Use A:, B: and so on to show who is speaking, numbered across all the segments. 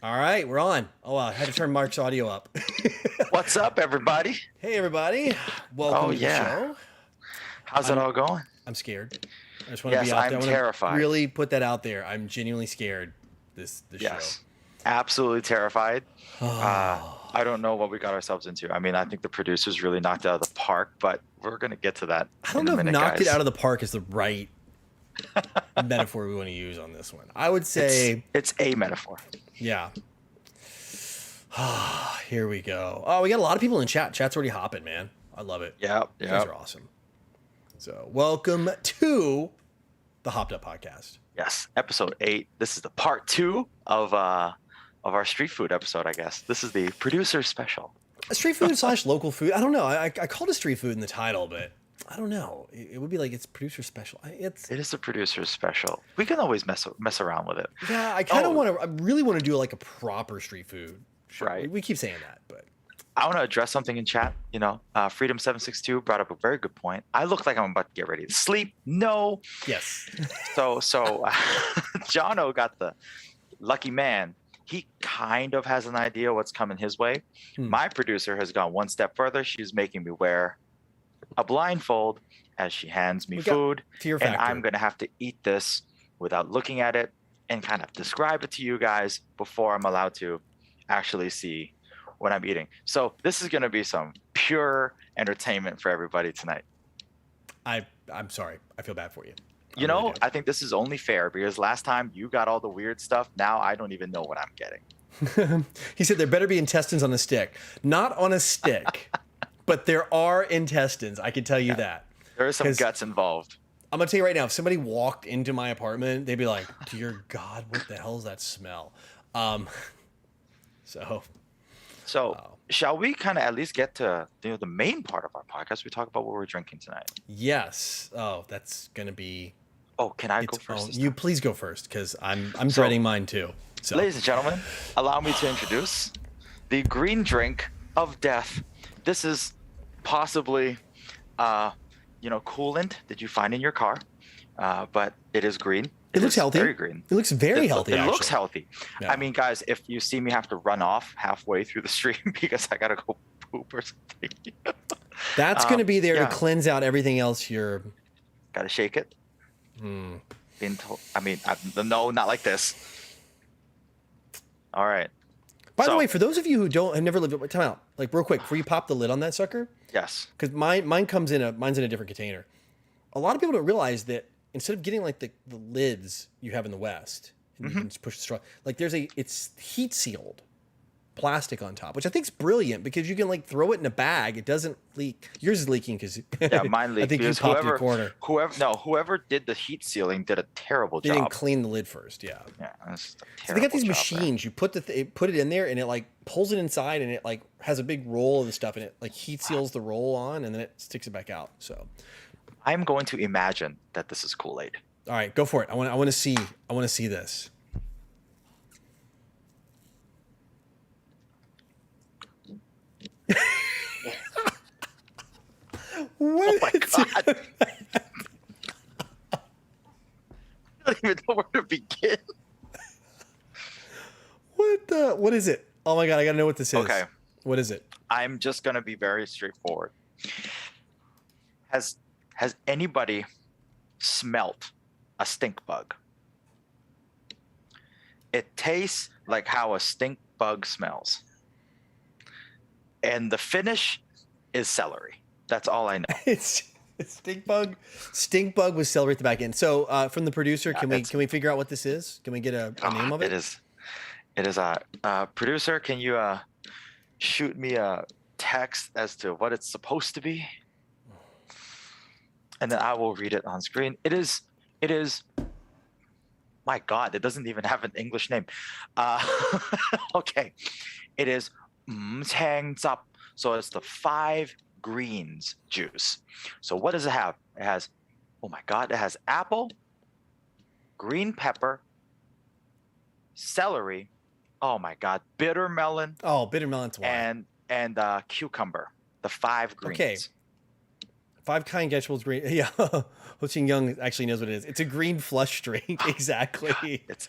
A: All right, we're on. Oh, I had to turn Mark's audio up.
B: What's up, everybody?
A: Hey, everybody. Welcome to the show.
B: How's it all going?
A: I'm scared. I just want to
B: Yes,
A: be out
B: I'm
A: there. I want
B: terrified.
A: to really put that out there. I'm genuinely scared this
B: Yes,
A: show.
B: absolutely terrified. I don't know what we got ourselves into. I mean, I think the producers really knocked it out of the park, but we're going to get to that
A: I don't
B: in
A: know
B: a
A: if
B: minute,
A: knocked
B: guys.
A: it out of the park is the right metaphor we want to use on this one. I would say
B: It's a metaphor.
A: yeah. Here we go. Oh, we got a lot of people in chat. Chat's already hopping, man. I love it.
B: Yeah,
A: You guys are awesome. So, welcome to the Hopped Up Podcast.
B: Yes, episode 8. This is the part 2 of our street food episode, I guess. This is the producer special.
A: Street food / local food. I don't know. I called it street food in the title, but I don't know. It would be like it's producer special.
B: It is a producer special. We can always mess around with it.
A: Yeah, I kind of want to. I really want to do like a proper street food show.
B: Right.
A: We keep saying that, but
B: I want to address something in chat. You know, Freedom762 brought up a very good point. I look like I'm about to get ready to sleep. No.
A: yes.
B: So Jono got the lucky man. He kind of has an idea what's coming his way. My producer has gone one step further. She's making me wear a blindfold as she hands me food.
A: Fear
B: and
A: factor.
B: I'm going to have to eat this without looking at it and kind of describe it to you guys before I'm allowed to actually see what I'm eating. So this is going to be some pure entertainment for everybody tonight.
A: I'm sorry. I feel bad for you.
B: You know, I think this is only fair because last time you got all the weird stuff. Now I don't even know what I'm getting.
A: He said there better be intestines on a stick. Not on a stick, but there are intestines. I can tell you that.
B: There is some guts involved.
A: I'm going to tell you right now, if somebody walked into my apartment, they'd be like, dear God, what the hell is that smell? So shall we kind of at least get to the main part of our podcast? We talk about what we're drinking tonight. Yes. Oh, that's going to be...
B: Oh, can I go first?
A: You please go first because I'm dreading mine too. So.
B: Ladies and gentlemen, allow me to introduce the green drink of death. This is possibly, coolant that you find in your car, but it is green.
A: It looks healthy.
B: Very green.
A: It looks very healthy.
B: It looks healthy.
A: Yeah.
B: I mean, guys, if you see me have to run off halfway through the stream because I gotta go poop or something,
A: that's going to be there to cleanse out everything else. You're
B: gotta shake it. No, not like this. All right.
A: By the way, for those of you who have never lived, time out. Like real quick, before you pop the lid on that sucker.
B: Yes.
A: Because mine's in a different container. A lot of people don't realize that instead of getting like the lids you have in the West, and you can just push the straw, like it's heat sealed plastic on top, which I think is brilliant because you can like throw it in a bag. It doesn't leak. Yours is leaking because
B: mine leaked.
A: I think you popped the corner.
B: Whoever did the heat sealing did a terrible job.
A: They didn't clean the lid first. Yeah.
B: That's a
A: So they got these
B: terrible
A: machines.
B: job
A: You put put it in there, and it like pulls it inside, and it like has a big roll of the stuff, and it like heat seals the roll on, and then it sticks it back out. So
B: I'm going to imagine that this is Kool-Aid.
A: all right, go for it. I want to see this.
B: Oh my God. I don't even know where to begin.
A: What is it? Oh my God, I gotta know what this is.
B: Okay.
A: What is it?
B: I'm just going to be very straightforward. Has anybody smelt a stink bug? It tastes like how a stink bug smells. And the finish is celery. That's all I know.
A: It's stink bug with celery at the back end. So from the producer, can we figure out what this is? Can we get a name of it?
B: It is a producer. Can you shoot me a text as to what it's supposed to be? And then I will read it on screen. It is. My God, it doesn't even have an English name. Okay, it is Mcchicken Sandwiches. So it's the 5 greens juice. So what does it have? It has, oh my God, it has apple, green pepper, celery. Oh my God, bitter melon.
A: Oh, bitter melon's why.
B: And cucumber. The 5 greens.
A: Okay. 5 kind vegetables, green. Yeah, Ho Ching Young actually knows what it is. It's a green flush drink. Exactly.
B: It's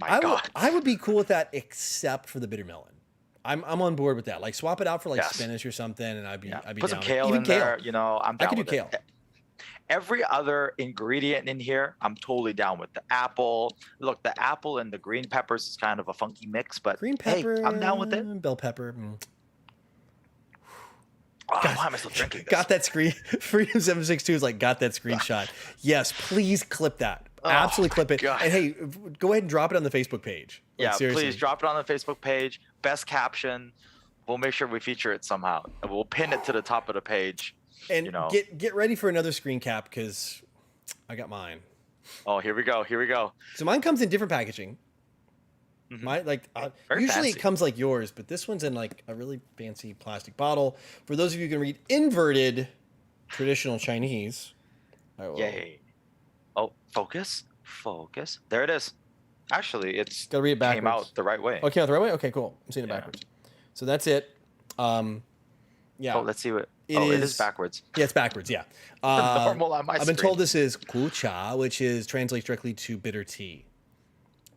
B: my God.
A: I would be cool with that, except for the bitter melon. I'm on board with that. Like swap it out for like spinach or something, and I'd be
B: Put some
A: down.
B: kale
A: Even
B: in
A: kale.
B: there. You know, I'm down
A: I could do
B: with
A: kale.
B: it. Every other ingredient in here, I'm totally down with. The apple. Look, the apple and the green peppers is kind of a funky mix, but
A: Green pepper.
B: hey, I'm down with it.
A: Bell pepper.
B: Oh, why am I still drinking this?
A: Got that screen. Freedom 762 is like, got that screenshot. Yes, please clip that. Absolutely clip it.
B: God.
A: And hey, go ahead and drop it on the Facebook page. Like,
B: Yeah,
A: seriously.
B: please drop it on the Facebook page. Best caption. We'll make sure we feature it somehow. And we'll pin it to the top of the page.
A: And
B: you know.
A: get ready for another screen cap because I got mine.
B: Oh, here we go. Here we go.
A: So mine comes in different packaging. My usually
B: fancy.
A: it comes like yours, but this one's in like a really fancy plastic bottle. For those of you who can read inverted traditional Chinese.
B: Yay. Oh, focus. There it is. Actually, it's
A: gotta read it backwards.
B: Came out the right way.
A: Oh, came out the right way? Okay, cool. I'm seeing it backwards. So that's it. Yeah.
B: Oh, let's see what.
A: It
B: is backwards.
A: Yeah, it's backwards. Yeah.
B: Normal on my
A: I've been told this is ku cha, which translates directly to bitter tea.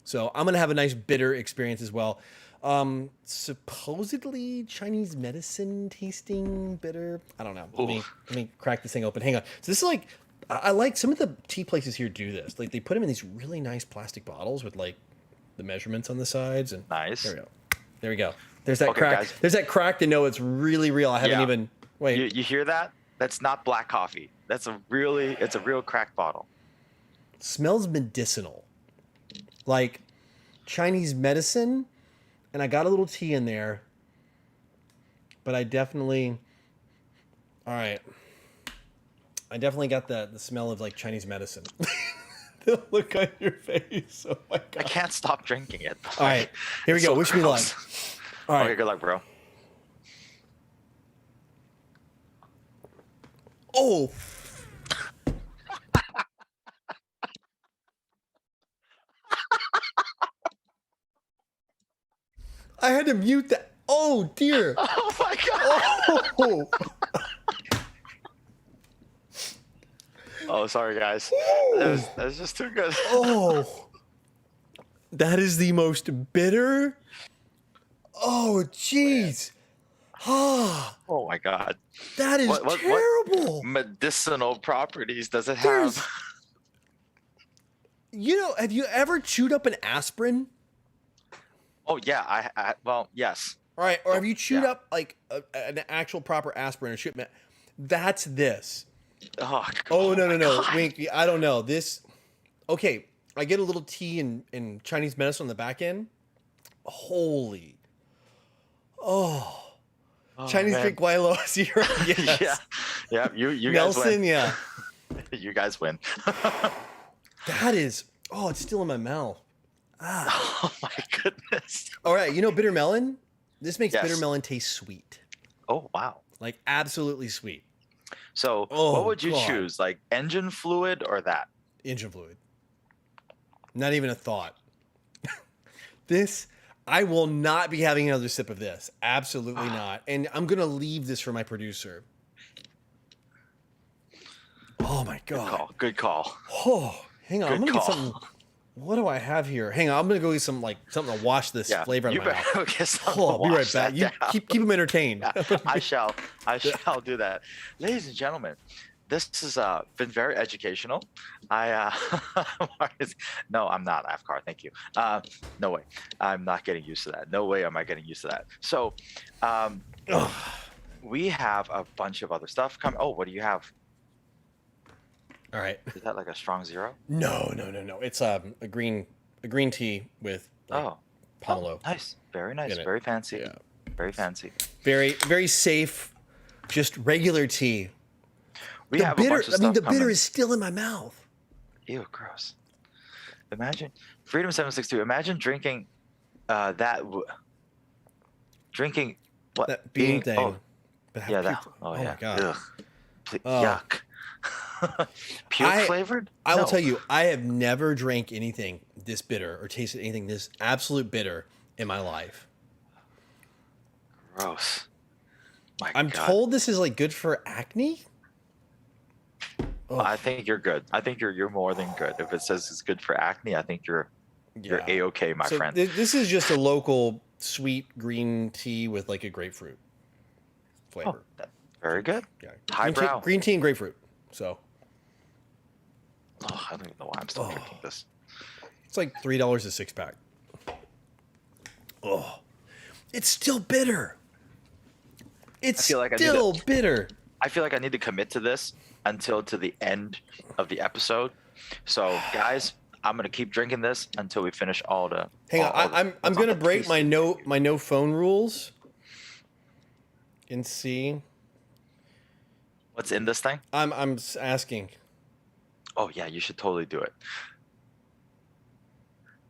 A: So I'm gonna have a nice bitter experience as well. Supposedly Chinese medicine tasting bitter. I don't know. Let me crack this thing open. Hang on. So this is like, I like some of the tea places here do this. Like they put them in these really nice plastic bottles with like the measurements on the sides. And
B: nice.
A: There we go. There we go. There's that crack.
B: Guys.
A: There's that crack to know it's really real. I haven't even wait.
B: You hear that? That's not black coffee. It's a real crack bottle.
A: Smells medicinal. Like Chinese medicine, and I got a little tea in there, but I definitely got the smell of like Chinese medicine. The look on your face. Oh my God.
B: I can't stop drinking it.
A: All right, here we go. Wish me luck. All right.
B: Okay, good luck, bro.
A: Oh. I had to mute that. Oh dear.
B: Oh my God.
A: Oh.
B: Oh, sorry guys. That was just too good.
A: Oh. That is the most bitter. Oh jeez. Ah.
B: Oh my God.
A: That is terrible.
B: What medicinal properties does it have?
A: Have you ever chewed up an aspirin?
B: Oh yeah, well, yes.
A: All right, or have you chewed up like an actual proper aspirin or shipment? That's this.
B: Oh, God.
A: Oh no, Winky. I don't know this. Okay, I get a little tea in Chinese medicine on the back end. Holy. Oh. Chinese
B: man.
A: drink Guaylo. Yes.
B: Yeah. You
A: Nelson,
B: guys win.
A: yeah.
B: You guys win.
A: That is. Oh, it's still in my mouth. Ah.
B: Oh my goodness.
A: All right, bitter melon. This makes bitter melon taste sweet.
B: Oh wow.
A: Like absolutely sweet.
B: So what would you choose? Like engine fluid or that?
A: Engine fluid. Not even a thought. I will not be having another sip of this. Absolutely not. And I'm going to leave this for my producer. Oh my God.
B: Good call.
A: Oh, hang on.
B: Good
A: I'm going to get
B: call.
A: something. What do I have here? Hang on. I'm going to go get something to wash this flavor out of my mouth.
B: Get something
A: I'll be right back. You keep them entertained.
B: I shall do that. Ladies and gentlemen, this has been very educational. No, I'm not, Afkar. Thank you. No way. I'm not getting used to that. No way am I getting used to that. So we have a bunch of other stuff coming. Oh, what do you have?
A: All right.
B: Is that like a strong zero?
A: No. It's a green tea with pomelo.
B: Nice. Very nice. Very fancy.
A: Yeah.
B: Very fancy.
A: Very, very safe. Just regular tea.
B: We have a bunch of stuff
A: the
B: coming.
A: bitter is still in my mouth.
B: Ew, gross. Imagine Freedom 762. Imagine drinking drinking what
A: that bean thing.
B: Oh,
A: yeah,
B: oh
A: my God.
B: Yuck. Puke flavored?
A: I will tell you, I have never drank anything this bitter or tasted anything this absolute bitter in my life.
B: Gross. My
A: I'm
B: God.
A: told this is like good for acne.
B: I think you're good. I think you're more than good. If it says it's good for acne, I think you're A-okay, my friend.
A: This is just a local sweet green tea with like a grapefruit flavor.
B: Very good.
A: Yeah.
B: Highbrow.
A: Green tea and grapefruit. So.
B: Oh, I don't even know why I'm still drinking this.
A: It's like $3 a 6-pack. Oh, it's still bitter. It's still bitter.
B: I feel like I need to commit to this until to the end of the episode. So, guys, I'm gonna keep drinking this until we finish all the.
A: Hang on, I'm gonna break my no phone rules. And see.
B: What's in this thing?
A: I'm asking.
B: Oh yeah, you should totally do it.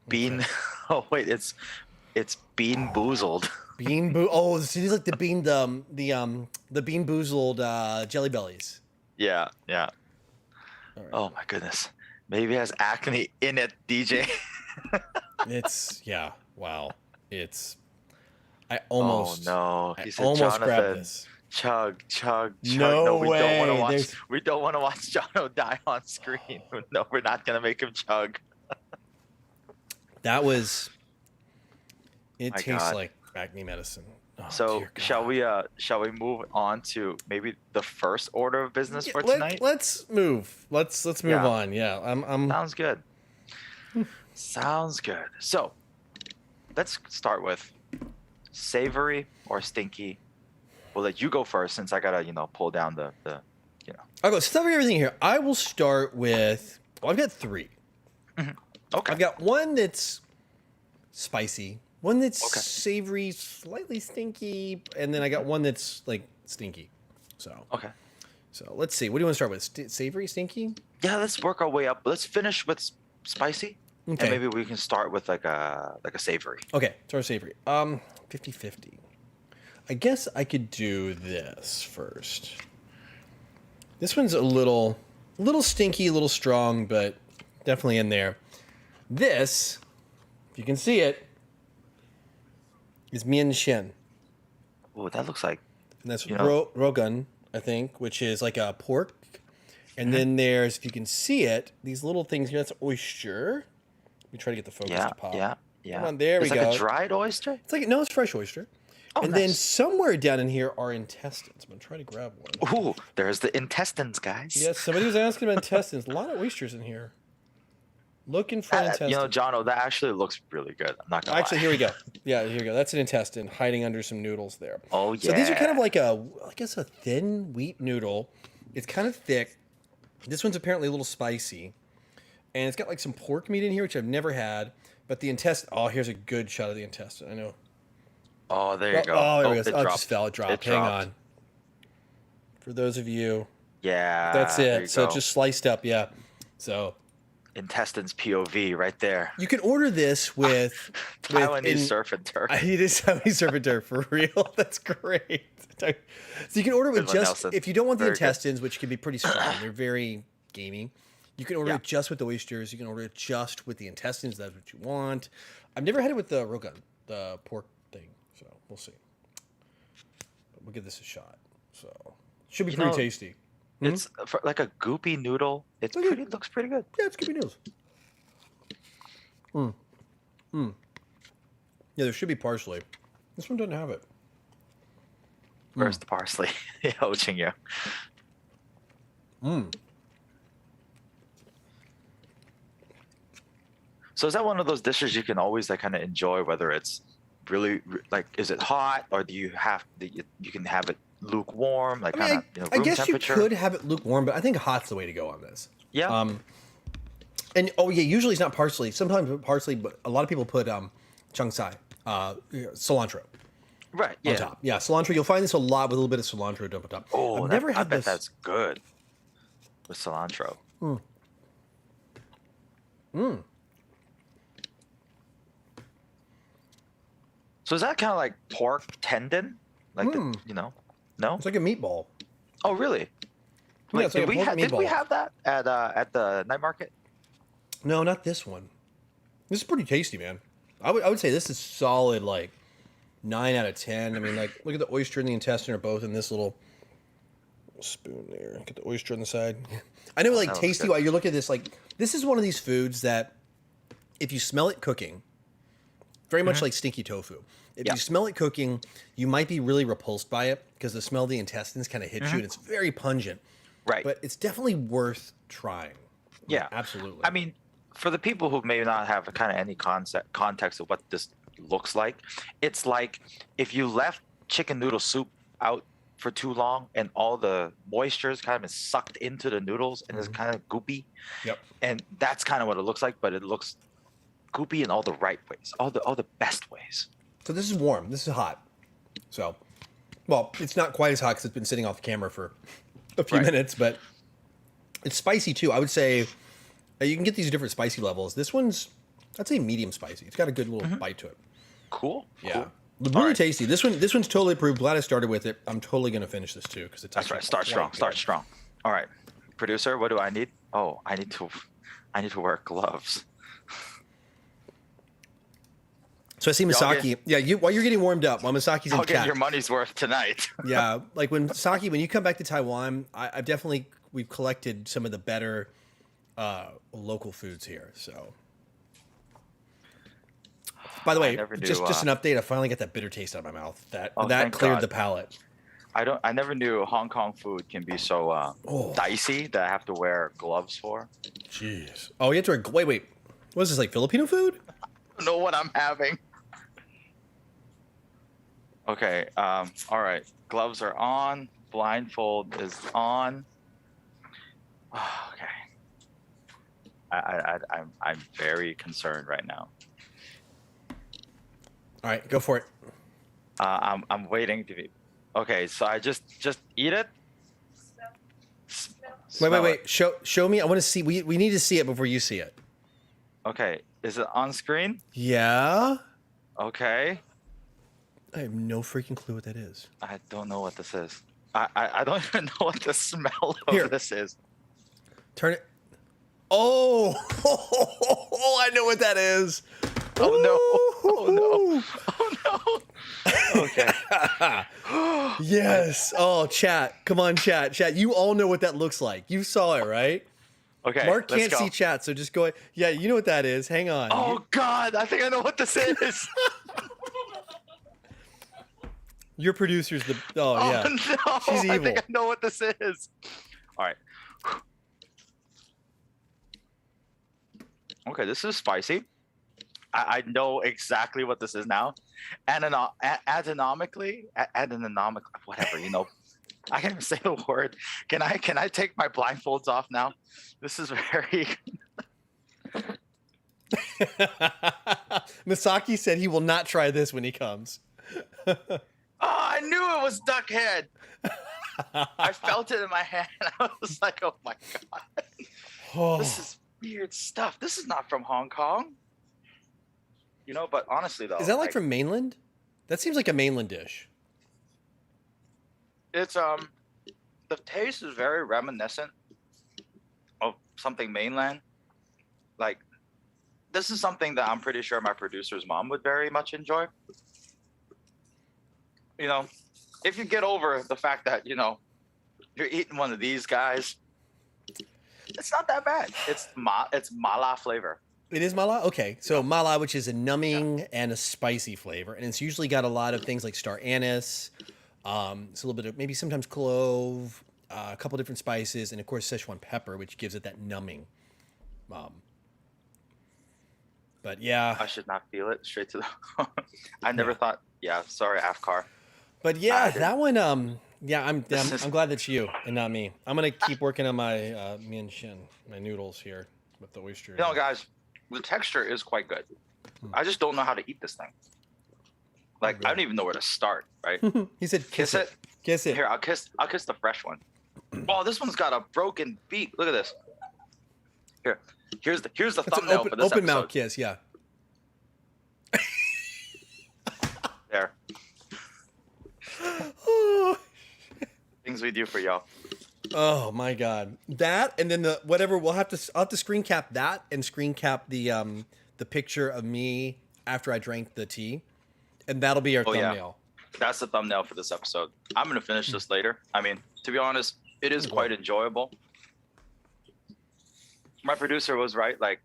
B: Bean. Oh wait, it's bean boozled.
A: Oh, this is like the bean boozled jelly bellies.
B: Yeah.
A: Right.
B: Oh my goodness. Maybe it has acne in it, DJ.
A: Wow. I almost.
B: Oh no. He said,
A: almost
B: Jonathan,
A: grabbed this.
B: Chug.
A: No
B: we
A: way.
B: don't want to watch. We don't want to watch Jono die on screen. No, we're not gonna make him chug.
A: That tastes
B: God.
A: like acne medicine. Oh,
B: so shall we move on to maybe the first order of business for tonight?
A: Let's move. Let's move on. Yeah, I'm.
B: Sounds good. Sounds good. So let's start with savory or stinky. We'll let you go first since I gotta pull down the.
A: I'll go stuff everything here. I will start with. Well, I've got 3.
B: Mm-hmm. Okay.
A: I've got one that's spicy, one that's savory, slightly stinky, and then I got one that's like stinky. So So let's see. What do you want to start with? Savory, stinky?
B: Yeah, let's work our way up. Let's finish with spicy,
A: Okay.
B: and maybe we can start with like a savory.
A: Okay, start with savory. 50-50. I guess I could do this first. This one's a little stinky, a little strong, but definitely in there. This, if you can see it, is mian shen.
B: Oh, that looks like.
A: And that's rogan, I think, which is like a pork. And then there's, if you can see it, these little things here. That's oyster. Let me try to get the focus to pop.
B: Yeah.
A: Come on, there we go.
B: It's like a dried oyster?
A: It's fresh oyster.
B: Oh,
A: and
B: nice.
A: then somewhere down in here are intestines. I'm going to try to grab one.
B: Ooh, there's the intestines, guys.
A: Yes, somebody was asking about intestines. A lot of oysters in here. Looking for intestines.
B: Jono, that actually looks really good. I'm not going to lie.
A: Here we go. Yeah, here we go. That's an intestine hiding under some noodles there.
B: Oh, yeah.
A: So these are kind of like a thin wheat noodle. It's kind of thick. This one's apparently a little spicy. And it's got like some pork meat in here, which I've never had. But the intestine, here's a good shot of the intestine. I know.
B: Oh, there you go.
A: Oh, there we go.
B: It
A: Just fell. It dropped. Hang on. For those of you.
B: Yeah.
A: That's it. So
B: go.
A: just sliced up, yeah. So.
B: Intestines POV right there.
A: You can order this with
B: Taiwanese surf and turf.
A: It is Taiwanese surf and turf for real. That's great. So you can order it with just if you don't want the intestines, which can be pretty strong. They're very gamey. You can order it just with the oysters. You can order it just with the intestines. That's what you want. I've never had it with the rogan, the pork thing. So we'll see. But we'll give this a shot. So should be pretty tasty.
B: It's like a goopy noodle. Looks pretty good.
A: Yeah, it's goopy noodles. Yeah, there should be parsley. This one doesn't have it.
B: Where's the parsley? Poaching you. So is that one of those dishes you can always kind of enjoy, whether it's really is it hot or do you can have it lukewarm, room
A: I guess
B: temperature?
A: you could have it lukewarm, but I think hot's the way to go on this.
B: Yeah.
A: And usually it's not parsley. Sometimes parsley, but a lot of people put changsai, cilantro.
B: Right. Yeah.
A: On top. Yeah, cilantro. You'll find this a lot with a little bit of cilantro dumped on top.
B: Oh,
A: I've never had
B: I bet
A: this.
B: that's good with cilantro. So is that kind of like pork tendon? No?
A: It's like a meatball.
B: Oh, really?
A: Yeah,
B: Wait,
A: it's like
B: did we have that at the night market?
A: No, not this one. This is pretty tasty, man. I would say this is solid, like 9 out of 10. I mean, like, look at the oyster and the intestine are both in this little spoon there. Get the oyster on the side. I know, like, tasty. While you look at this, like, this is one of these foods that, if you smell it cooking, very much like stinky tofu. If you smell it cooking, you might be really repulsed by it because the smell of the intestines kind of hits you, and it's very pungent.
B: Right.
A: But it's definitely worth trying.
B: Yeah,
A: absolutely.
B: I mean, for the people who may not have kind of any context of what this looks like, it's like if you left chicken noodle soup out for too long and all the moisture is kind of been sucked into the noodles and it's kind of goopy.
A: Yep.
B: And that's kind of what it looks like, but it looks goopy in all the right ways, all the best ways.
A: So this is warm. This is hot. So, well, it's not quite as hot because it's been sitting off camera for a few minutes, but it's spicy too. I would say you can get these different spicy levels. This one's, I'd say, medium spicy. It's got a good little bite to it.
B: Cool.
A: Yeah. Cool. Really tasty. This one's totally approved. Glad I started with it. I'm totally gonna finish this too because it's
B: that's right. Start strong. Start strong. All right, producer. What do I need? Oh, I need to wear gloves.
A: So I see Misaki. While you're getting warmed up, while Misaki's in
B: I'll
A: chat.
B: get your money's worth tonight.
A: Yeah, like when you come back to Taiwan, we've collected some of the better local foods here. So, by the way, just an update. I finally got that bitter taste out of my mouth. That cleared the palate.
B: I never knew Hong Kong food can be so dicey that I have to wear gloves for.
A: Jeez. Oh, you have to wear. Wait. What is this, like Filipino food?
B: I don't know what I'm having. Okay. All right. Gloves are on. Blindfold is on. Okay. I'm very concerned right now.
A: All right, go for it.
B: I'm waiting to be. Okay, so I just eat it.
A: Wait. Show me. I want to see. We need to see it before you see it.
B: Okay, is it on screen?
A: Yeah.
B: Okay.
A: I have no freaking clue what that is.
B: I don't know what this is. I don't even know what the smell of this is.
A: Turn it. Oh, I know what that is.
B: Oh no! Oh no! Oh no! Okay.
A: Yes. Oh, chat. Come on, chat. You all know what that looks like. You saw it, right?
B: Okay.
A: Mark can't see chat, so just go. Yeah, you know what that is. Hang on.
B: Oh God! I think I know what this is.
A: Your producer's the. Oh yeah.
B: No!
A: She's evil.
B: I think I know what this is. All right. Okay, this is spicy. I know exactly what this is now. Adenomically, whatever, you know. I can't even say the word. Can I take my blindfolds off now? This is very.
A: Misaki said he will not try this when he comes.
B: Oh, I knew it was duck head. I felt it in my hand. I was like, oh my God. This is weird stuff. This is not from Hong Kong. You know, but honestly though.
A: Is that like from mainland? That seems like a mainland dish.
B: It's the taste is very reminiscent of something mainland. Like, this is something that I'm pretty sure my producer's mom would very much enjoy. You know, if you get over the fact that, you know, you're eating one of these guys, it's not that bad. It's mala flavor.
A: It is mala? Okay. So mala, which is a numbing and a spicy flavor. And it's usually got a lot of things like star anise. It's a little bit of maybe sometimes clove, a couple different spices, and of course Szechuan pepper, which gives it that numbing. But yeah.
B: I should not feel it straight to the... I never thought... Yeah, sorry, Afkar.
A: But yeah, that one... Yeah, I'm glad that's you and not me. I'm going to keep working on my mian shin, my noodles here with the oyster.
B: You know, guys, the texture is quite good. I just don't know how to eat this thing. Like, I don't even know where to start, right?
A: He said, kiss it. Kiss it.
B: Here, I'll kiss the fresh one. Well, this one's got a broken beak. Look at this. Here's the thumbnail for this
A: open
B: episode.
A: mouth kiss, yeah.
B: There. Things we do for y'all.
A: Oh my God, that and then I'll have to screen cap that and screen cap the picture of me after I drank the tea, And that'll be our
B: Oh, yeah.
A: thumbnail.
B: That's the thumbnail for this episode. I'm gonna finish this later. I mean, to be honest, it is quite enjoyable. My producer was right. Like,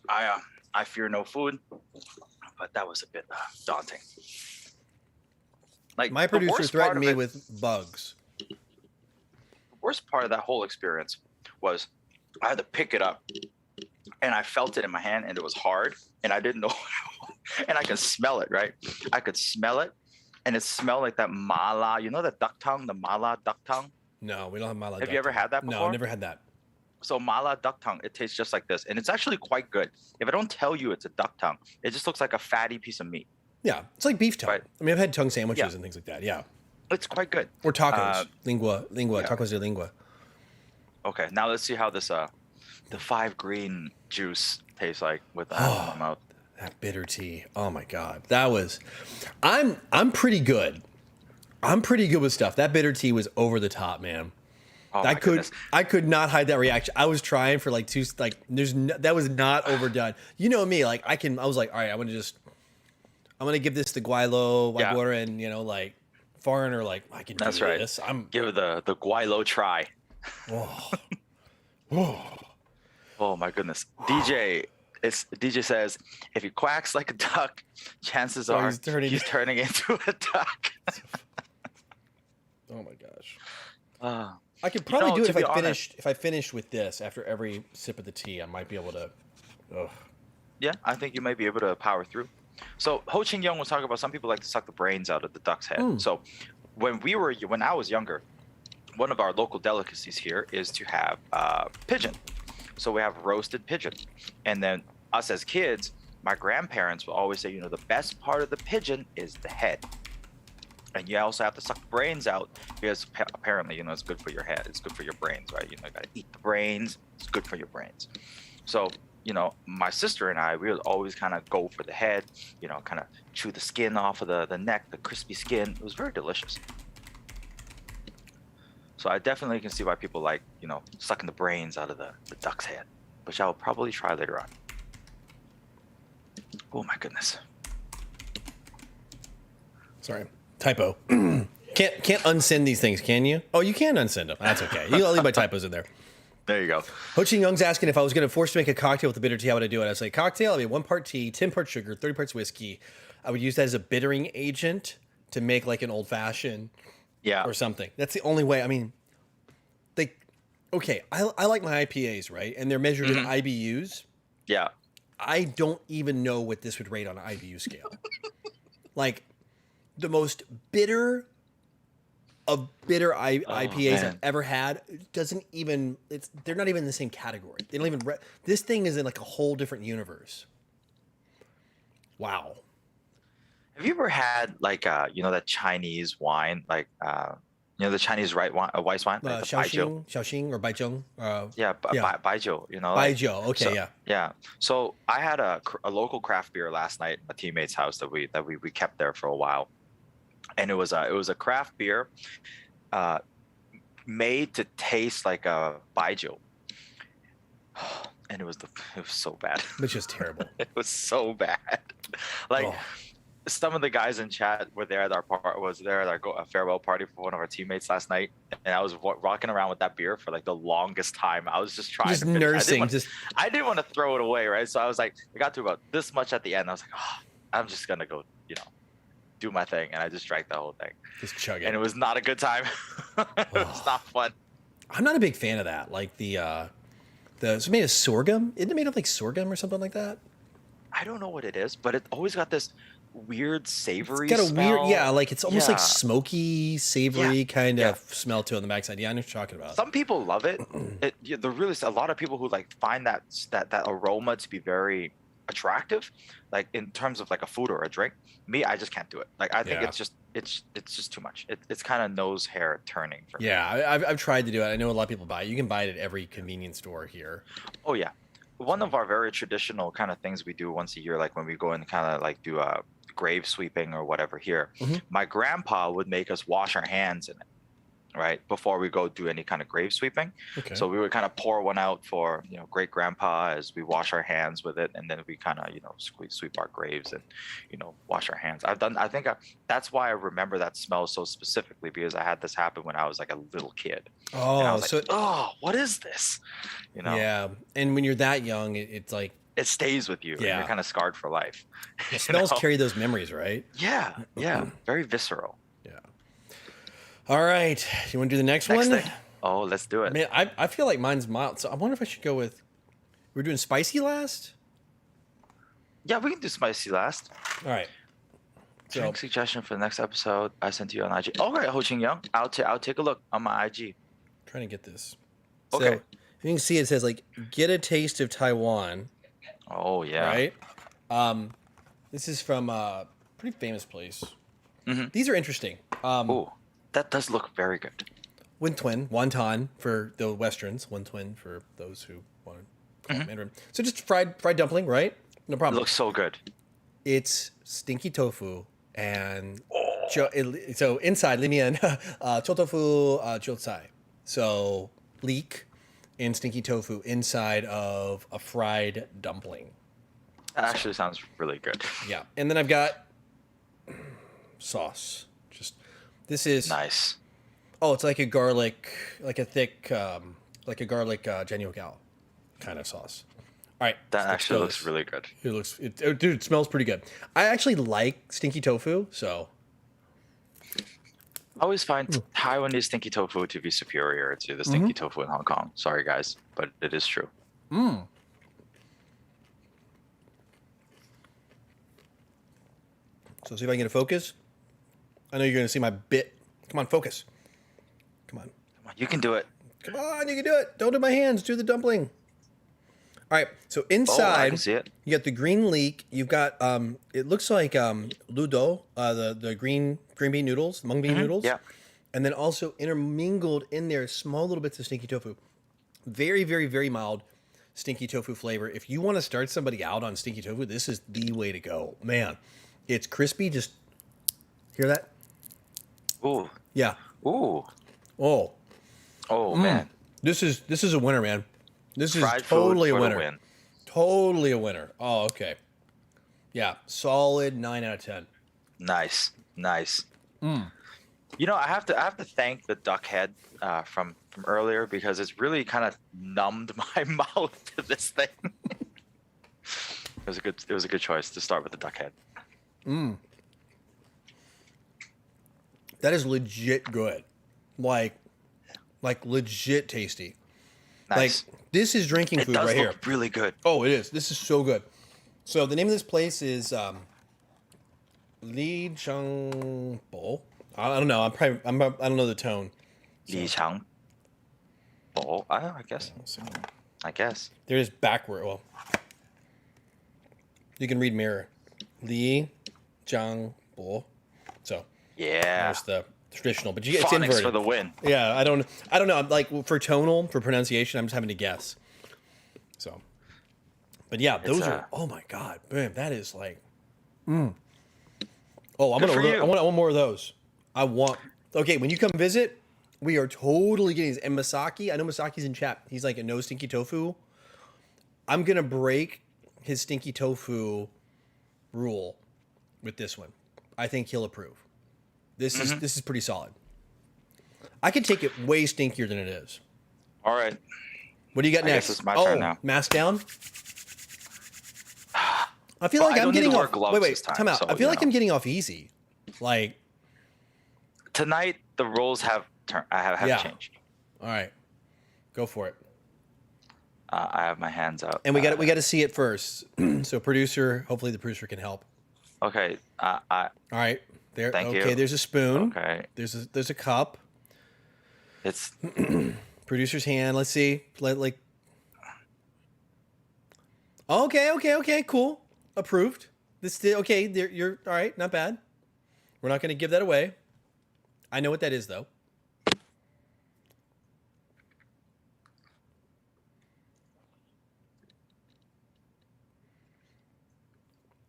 B: I fear no food, but that was a bit daunting. Like,
A: My
B: the
A: producer
B: worst part
A: threatened
B: of
A: me
B: it-
A: with bugs.
B: The worst part of that whole experience was I had to pick it up, and I felt it in my hand, and it was hard, and I didn't know, and I could smell it. Right, I could smell it, and it smelled like that mala. You know the duck tongue, the mala duck tongue.
A: No, we don't have mala.
B: Have you ever had that before?
A: No, I've never had that.
B: So mala duck tongue, it tastes just like this, and it's actually quite good. If I don't tell you it's a duck tongue, it just looks like a fatty piece of meat.
A: Yeah, it's like beef tongue.
B: Right.
A: I mean, I've had tongue sandwiches
B: Yeah.
A: and things like that. Yeah,
B: It's quite good.
A: or tacos, lingua,
B: yeah.
A: tacos de lingua.
B: Okay, now let's see how this the 5 green juice tastes like with that in my mouth.
A: That bitter tea. Oh my god, that was. I'm pretty good. I'm pretty good with stuff. That bitter tea was over the top, man.
B: Oh my goodness.
A: I could not hide that reaction. I was trying for like that was not overdone. You know me, like I was like, all right, I'm gonna give this the Guaylo,
B: Yeah.
A: Waigora, and like foreigner, like I can do
B: That's right.
A: this.
B: Give it the guaylo try.
A: Oh.
B: Oh my goodness. DJ says if he quacks like a duck, chances are
A: he's turning
B: into a duck.
A: Oh my gosh.
B: Uh,
A: I could probably do it
B: to be
A: if
B: honest-
A: I finished with this after every sip of the tea. I might be able to. Ugh.
B: Yeah, I think you might be able to power through. So Ho Ching Young was talking about some people like to suck the brains out of the duck's head. So when I was younger, one of our local delicacies here is to have pigeon. So we have roasted pigeon, and then us as kids, my grandparents will always say, the best part of the pigeon is the head. And you also have to suck the brains out because apparently, it's good for your head. It's good for your brains, right? You got to eat the brains. It's good for your brains. So, my sister and I, we would always kind of go for the head, kind of chew the skin off of the neck, the crispy skin. It was very delicious. So I definitely can see why people like, sucking the brains out of the duck's head, which I will probably try later on. Oh my goodness.
A: Sorry. Typo. Can't unsend these things, can you? Oh, you can unsend them. That's okay. I'll leave my typos in there.
B: There you go.
A: Ho Ching Young's asking if I was going to force to make a cocktail with the bitter tea, how would I do it? I say cocktail, I'd be 1 part tea, 10 parts sugar, 30 parts whiskey. I would use that as a bittering agent to make like an old fashioned or something. That's the only way. I mean, I like my IPAs, right? And they're measured in IBUs.
B: Yeah.
A: I don't even know what this would rate on an IBU scale. Like the most bitter of bitter IPAs I've ever had doesn't even, they're not even in the same category. They don't even, this thing is in like a whole different universe. Wow.
B: Have you ever had like, that Chinese wine, like, the Chinese white wine, like the baijiu?
A: Xiaoxing or Baijiu.
B: Baijiu,
A: Baijiu, okay,
B: so,
A: yeah.
B: Yeah. So I had a local craft beer last night at a teammate's house that we kept there for a while. And it was a craft beer made to taste like a baijiu. And it was so bad.
A: It's just terrible.
B: It was so bad. Like some of the guys in chat were there at our farewell party for one of our teammates last night, and I was rocking around with that beer for like the longest time. I was just trying to finish.
A: Nursing.
B: I didn't want to throw it away, right? So I was like, I got to about this much at the end. I was like, I'm just gonna go, do my thing, and I just drank the whole thing.
A: Just chug it.
B: And it was not a good time. It was not fun.
A: I'm not a big fan of that. Like it's made of sorghum. Isn't it made of like sorghum or something like that?
B: I don't know what it is, but it always got this weird savory
A: it's got a
B: smell.
A: weird, like it's almost like smoky, savory kind of smell to it on the backside. Yeah, I know what you're talking about.
B: Some people love it. A lot of people who like find that aroma to be very attractive, like in terms of like a food or a drink. Me, I just can't do it. Like I think it's just too much. It's kind of nose hair turning for me.
A: Yeah, I've tried to do it. I know a lot of people buy it. You can buy it at every convenience store here.
B: Oh yeah. One of our very traditional kind of things we do once a year, like when we go and kind of like do a grave sweeping or whatever here, my grandpa would make us wash our hands in it. right, before we go do any kind of grave sweeping.
A: Okay.
B: So we would kind of pour one out for, great grandpa as we wash our hands with it, and then we kind of, sweep our graves and, wash our hands. That's why I remember that smell so specifically, because I had this happen when I was like a little kid. And I
A: Oh,
B: was like, oh, what is this?
A: yeah. And when you're that young, it's like
B: It stays with you, and
A: Yeah.
B: you're kind of scarred for life.
A: the
B: you
A: smells
B: know?
A: carry those memories, right?
B: Yeah, very visceral.
A: Yeah. All right. You want to do the next
B: Next
A: one?
B: thing. Oh, let's do it.
A: Man, I feel like mine's mild. So I wonder if I should go with. We're doing spicy last?
B: Yeah, we can do spicy last.
A: All right. So,
B: Drink suggestion for the next episode. I sent to you on IG. All right, Ho Ching Young. I'll take a look on my IG.
A: trying to get this.
B: Okay.
A: So, you can see it says, like, get a taste of Taiwan.
B: Oh yeah.
A: Right? This is from a pretty famous place.
B: Mhm.
A: These are interesting.
B: Oh, that does look very good.
A: Wonton for the Westerns, wonton for those who want to call it
B: Mm-hmm.
A: Mandarin. So just fried dumpling, right? No
B: It
A: problem.
B: looks so good.
A: It's stinky tofu and so inside, li mian, chou tofu, chou cai. So leek and stinky tofu inside of a fried dumpling.
B: That actually sounds really good.
A: Yeah, and then I've got sauce. This is
B: Nice.
A: Oh, it's like a garlic, like a thick, like a garlic jianyougao kind of sauce. All right,
B: That
A: let's
B: actually
A: go.
B: looks really good.
A: Dude, it smells pretty good. I actually like stinky tofu, so
B: I always find Taiwanese stinky tofu to be superior to the stinky tofu in Hong Kong. Sorry, guys, but it is true.
A: So see if I can get a focus. I know you're going to see my bit. Come on, focus. Come on.
B: Come on, you can do it.
A: Come on, you can do it. Don't do my hands. Do the dumpling. All right. So
B: Oh, I
A: inside,
B: can see it.
A: you got the green leek. You've got it looks like ludo, the green bean noodles, mung bean noodles.
B: Yeah.
A: And then also intermingled in there, small little bits of stinky tofu. Very, very, very mild stinky tofu flavor. If you want to start somebody out on stinky tofu, this is the way to go. Man, it's crispy. Just hear that?
B: Ooh.
A: Yeah.
B: Ooh.
A: Oh,
B: Oh man.
A: this is a winner, man. This is
B: Fried
A: totally
B: food
A: a
B: for the
A: winner.
B: win.
A: Totally a winner. Oh, okay. Yeah, solid 9 out of 10.
B: Nice. I have to thank the duck head from earlier, because it's really kind of numbed my mouth to this thing. It was a good choice to start with the duck head.
A: That is legit good. Like legit tasty.
B: Nice.
A: Like this is drinking
B: It
A: food
B: does
A: right
B: look
A: here.
B: really good.
A: Oh, it is. This is so good. So the name of this place is Li Cheng Bo. I don't know. I don't know the tone.
B: Li Chang. Oh, I guess.
A: Let's see.
B: I guess.
A: They're just backward. Well, you can read mirror. Li Cheng Bo. So
B: Yeah.
A: there's the traditional, but it's
B: Phonics
A: inverted.
B: for the win.
A: Yeah, I don't know. Like for pronunciation, I'm just having to guess. So, but yeah, those are. Oh my god, man, that is like. Oh,
B: Good for you.
A: I want more of those. Okay, when you come visit, we are totally getting these. And Masaki, I know Masaki's in chat. He's like a no stinky tofu. I'm gonna break his stinky tofu rule with this one. I think he'll approve. This is pretty solid. I could take it way stinkier than it is.
B: All right.
A: What do you got
B: I
A: next?
B: guess it's my turn now.
A: Mask down. I feel
B: Well,
A: like
B: I
A: I'm
B: don't need
A: getting
B: to wear
A: off.
B: gloves
A: Wait,
B: this time,
A: time out.
B: so,
A: I feel like
B: you know.
A: I'm getting off easy. Like,
B: Tonight the roles have
A: Yeah.
B: changed.
A: all right, go for it.
B: I have my hands out.
A: And we got to see it first. So producer, hopefully the producer can help.
B: Okay.
A: All right, there.
B: Thank
A: okay,
B: you.
A: there's a spoon.
B: Okay.
A: There's a cup.
B: It's
A: Producer's hand. Let's see. Okay, cool. Approved. Okay. You're all right. Not bad. We're not going to give that away. I know what that is, though.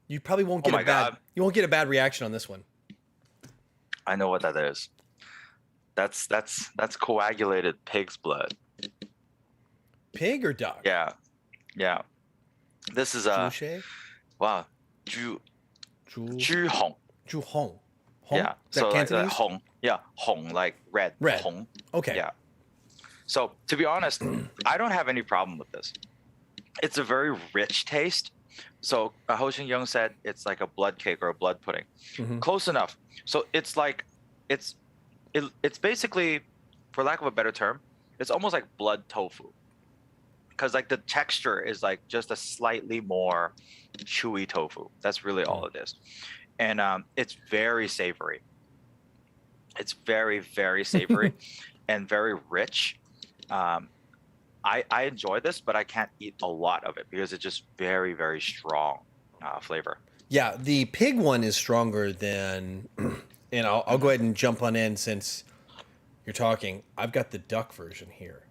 A: You probably won't get
B: my God.
A: You won't get a bad reaction on this one.
B: I know what that is. That's coagulated pig's blood.
A: Pig or duck?
B: Yeah, yeah. This is
A: Juche?
B: wow, ju
A: Ju
B: ju hong.
A: Ju Hong. Hong?
B: Yeah.
A: Is that
B: So like
A: Cantonese?
B: hong. Yeah, hong like red.
A: Red.
B: Hong.
A: Okay.
B: Yeah. So to be honest, I don't have any problem with this. It's a very rich taste. So Ho Xing Young said it's like a blood cake or a blood pudding.
A: Mhm.
B: Close enough. So it's like it's it's basically, for lack of a better term, it's almost like blood tofu. Because like the texture is like just a slightly more chewy tofu. That's really all it is. And it's very savory. It's very, very savory and very rich. I enjoy this, but I can't eat a lot of it because it's just very, very strong flavor.
A: Yeah, the pig one is stronger than, and I'll go ahead and jump on in since you're talking. I've got the duck version here.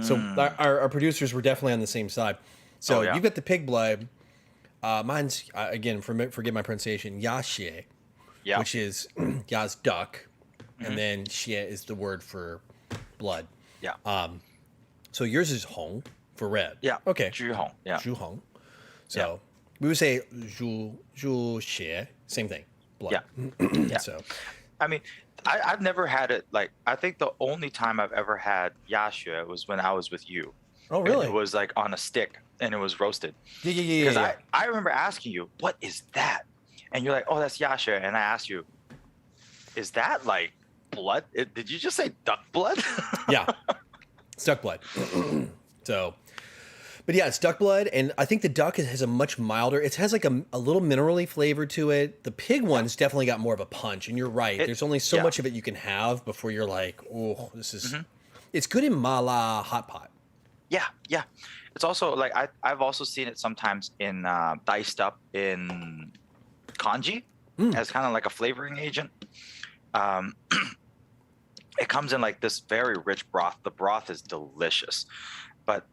A: So our producers were definitely on the same side. So you've got the pig blood. Mine's, again, forget my pronunciation, yaxie, which is ya's duck. And then xie is the word for blood.
B: Yeah.
A: So yours is hong for red.
B: Yeah.
A: Okay.
B: Zhu hong. Yeah.
A: Zhu hong. So we would say zhu xie, same thing. Blood.
B: Yeah.
A: So
B: I mean, I've never had it. Like, I think the only time I've ever had yaxue was when I was with you.
A: Oh, really?
B: And it was like on a stick and it was roasted.
A: Yeah.
B: Because I remember asking you, what is that? And you're like, oh, that's yaxue. And I asked you, is that like blood? Did you just say duck blood?
A: Yeah. It's duck blood. So, but yeah, it's duck blood. And I think the duck has a much milder, it has like a little minerally flavor to it. The pig one's definitely got more of a punch. And you're right. There's only so much of it you can have before you're like, oh, this is, it's good in mala hot pot.
B: Yeah. It's also like, I've also seen it sometimes in diced up in congee as kind of like a flavoring agent. It comes in like this very rich broth. The broth is delicious, but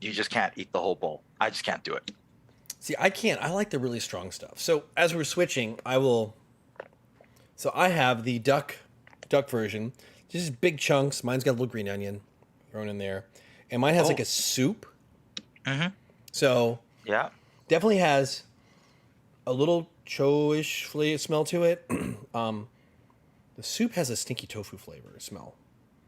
B: you just can't eat the whole bowl. I just can't do it.
A: See, I can't. I like the really strong stuff. So as we're switching, I will. So I have the duck version. Just big chunks. Mine's got a little green onion thrown in there, and mine has like a soup. So
B: Yeah.
A: definitely has a little cho-ish smell to it. The soup has a stinky tofu flavor smell.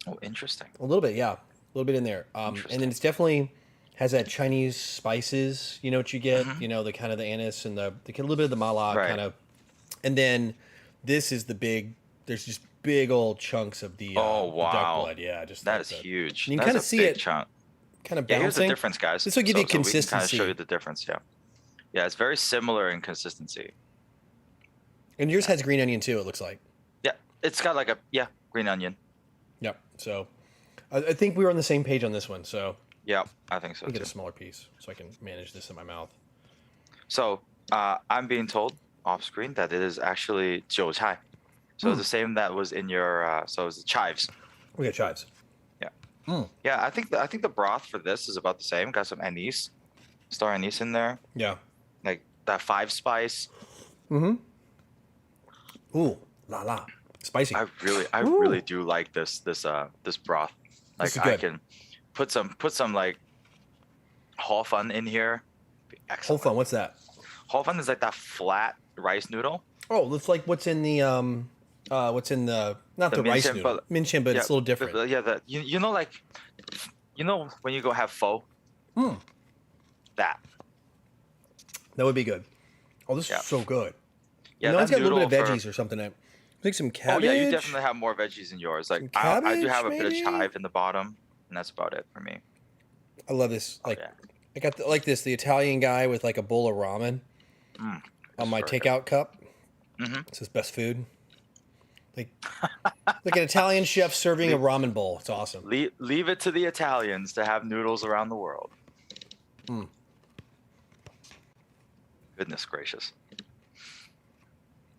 B: Oh, interesting.
A: A little bit, yeah. A little bit in there. And then it's definitely has that Chinese spices, you know what you get? You know, the kind of the anise and the little bit of the mala kind of. And then this is the big, there's just big old chunks of the, the duck blood. Yeah, just
B: that is huge.
A: You can kind of see it
B: chunk.
A: Kind of
B: Yeah,
A: bouncing.
B: here's the difference, guys.
A: This will give you
B: We can
A: consistency.
B: kind of show you the difference, Yeah, it's very similar in consistency.
A: And yours has green onion too, it looks like.
B: Yeah, it's got like a, green onion.
A: Yep. So I think we were on the same page on this one. So
B: Yeah, I think so
A: I'll get
B: too.
A: a smaller piece so I can manage this in my mouth.
B: So I'm being told off screen that it is actually jiu chai. So it's the same that was in your, so it's the chives.
A: We got chives.
B: Yeah. Yeah, I think the broth for this is about the same. Got some anise, star anise in there.
A: Yeah.
B: Like that 5 spice.
A: Ooh, la. Spicy.
B: I really do like this broth. Like
A: This is
B: I
A: good.
B: can put some like hor fun in here.
A: Whole
B: Excellent.
A: fun. What's that?
B: Hor fun is like that flat rice noodle.
A: Oh, that's like what's in the not the rice
B: minchin,
A: noodle. Minchin, but it's a little different.
B: Yeah, you know, like, you know when you go have pho. That.
A: That would be good. Oh, this
B: Yeah.
A: is so good.
B: Yeah,
A: You know,
B: that
A: it's got a little bit of
B: noodle
A: veggies or something in it. Like some
B: Oh
A: cabbage.
B: yeah, you definitely have more veggies in yours. Like
A: Some
B: I do have a
A: cabbage,
B: bit of
A: maybe?
B: chive in the bottom, and that's about it for me.
A: I love this. Like,
B: yeah.
A: I got like this. The Italian guy with like a bowl of ramen on my
B: very
A: takeout cup. It's his best food. Like an Italian chef serving a ramen bowl. It's awesome.
B: Leave it to the Italians to have noodles around the world. Goodness gracious.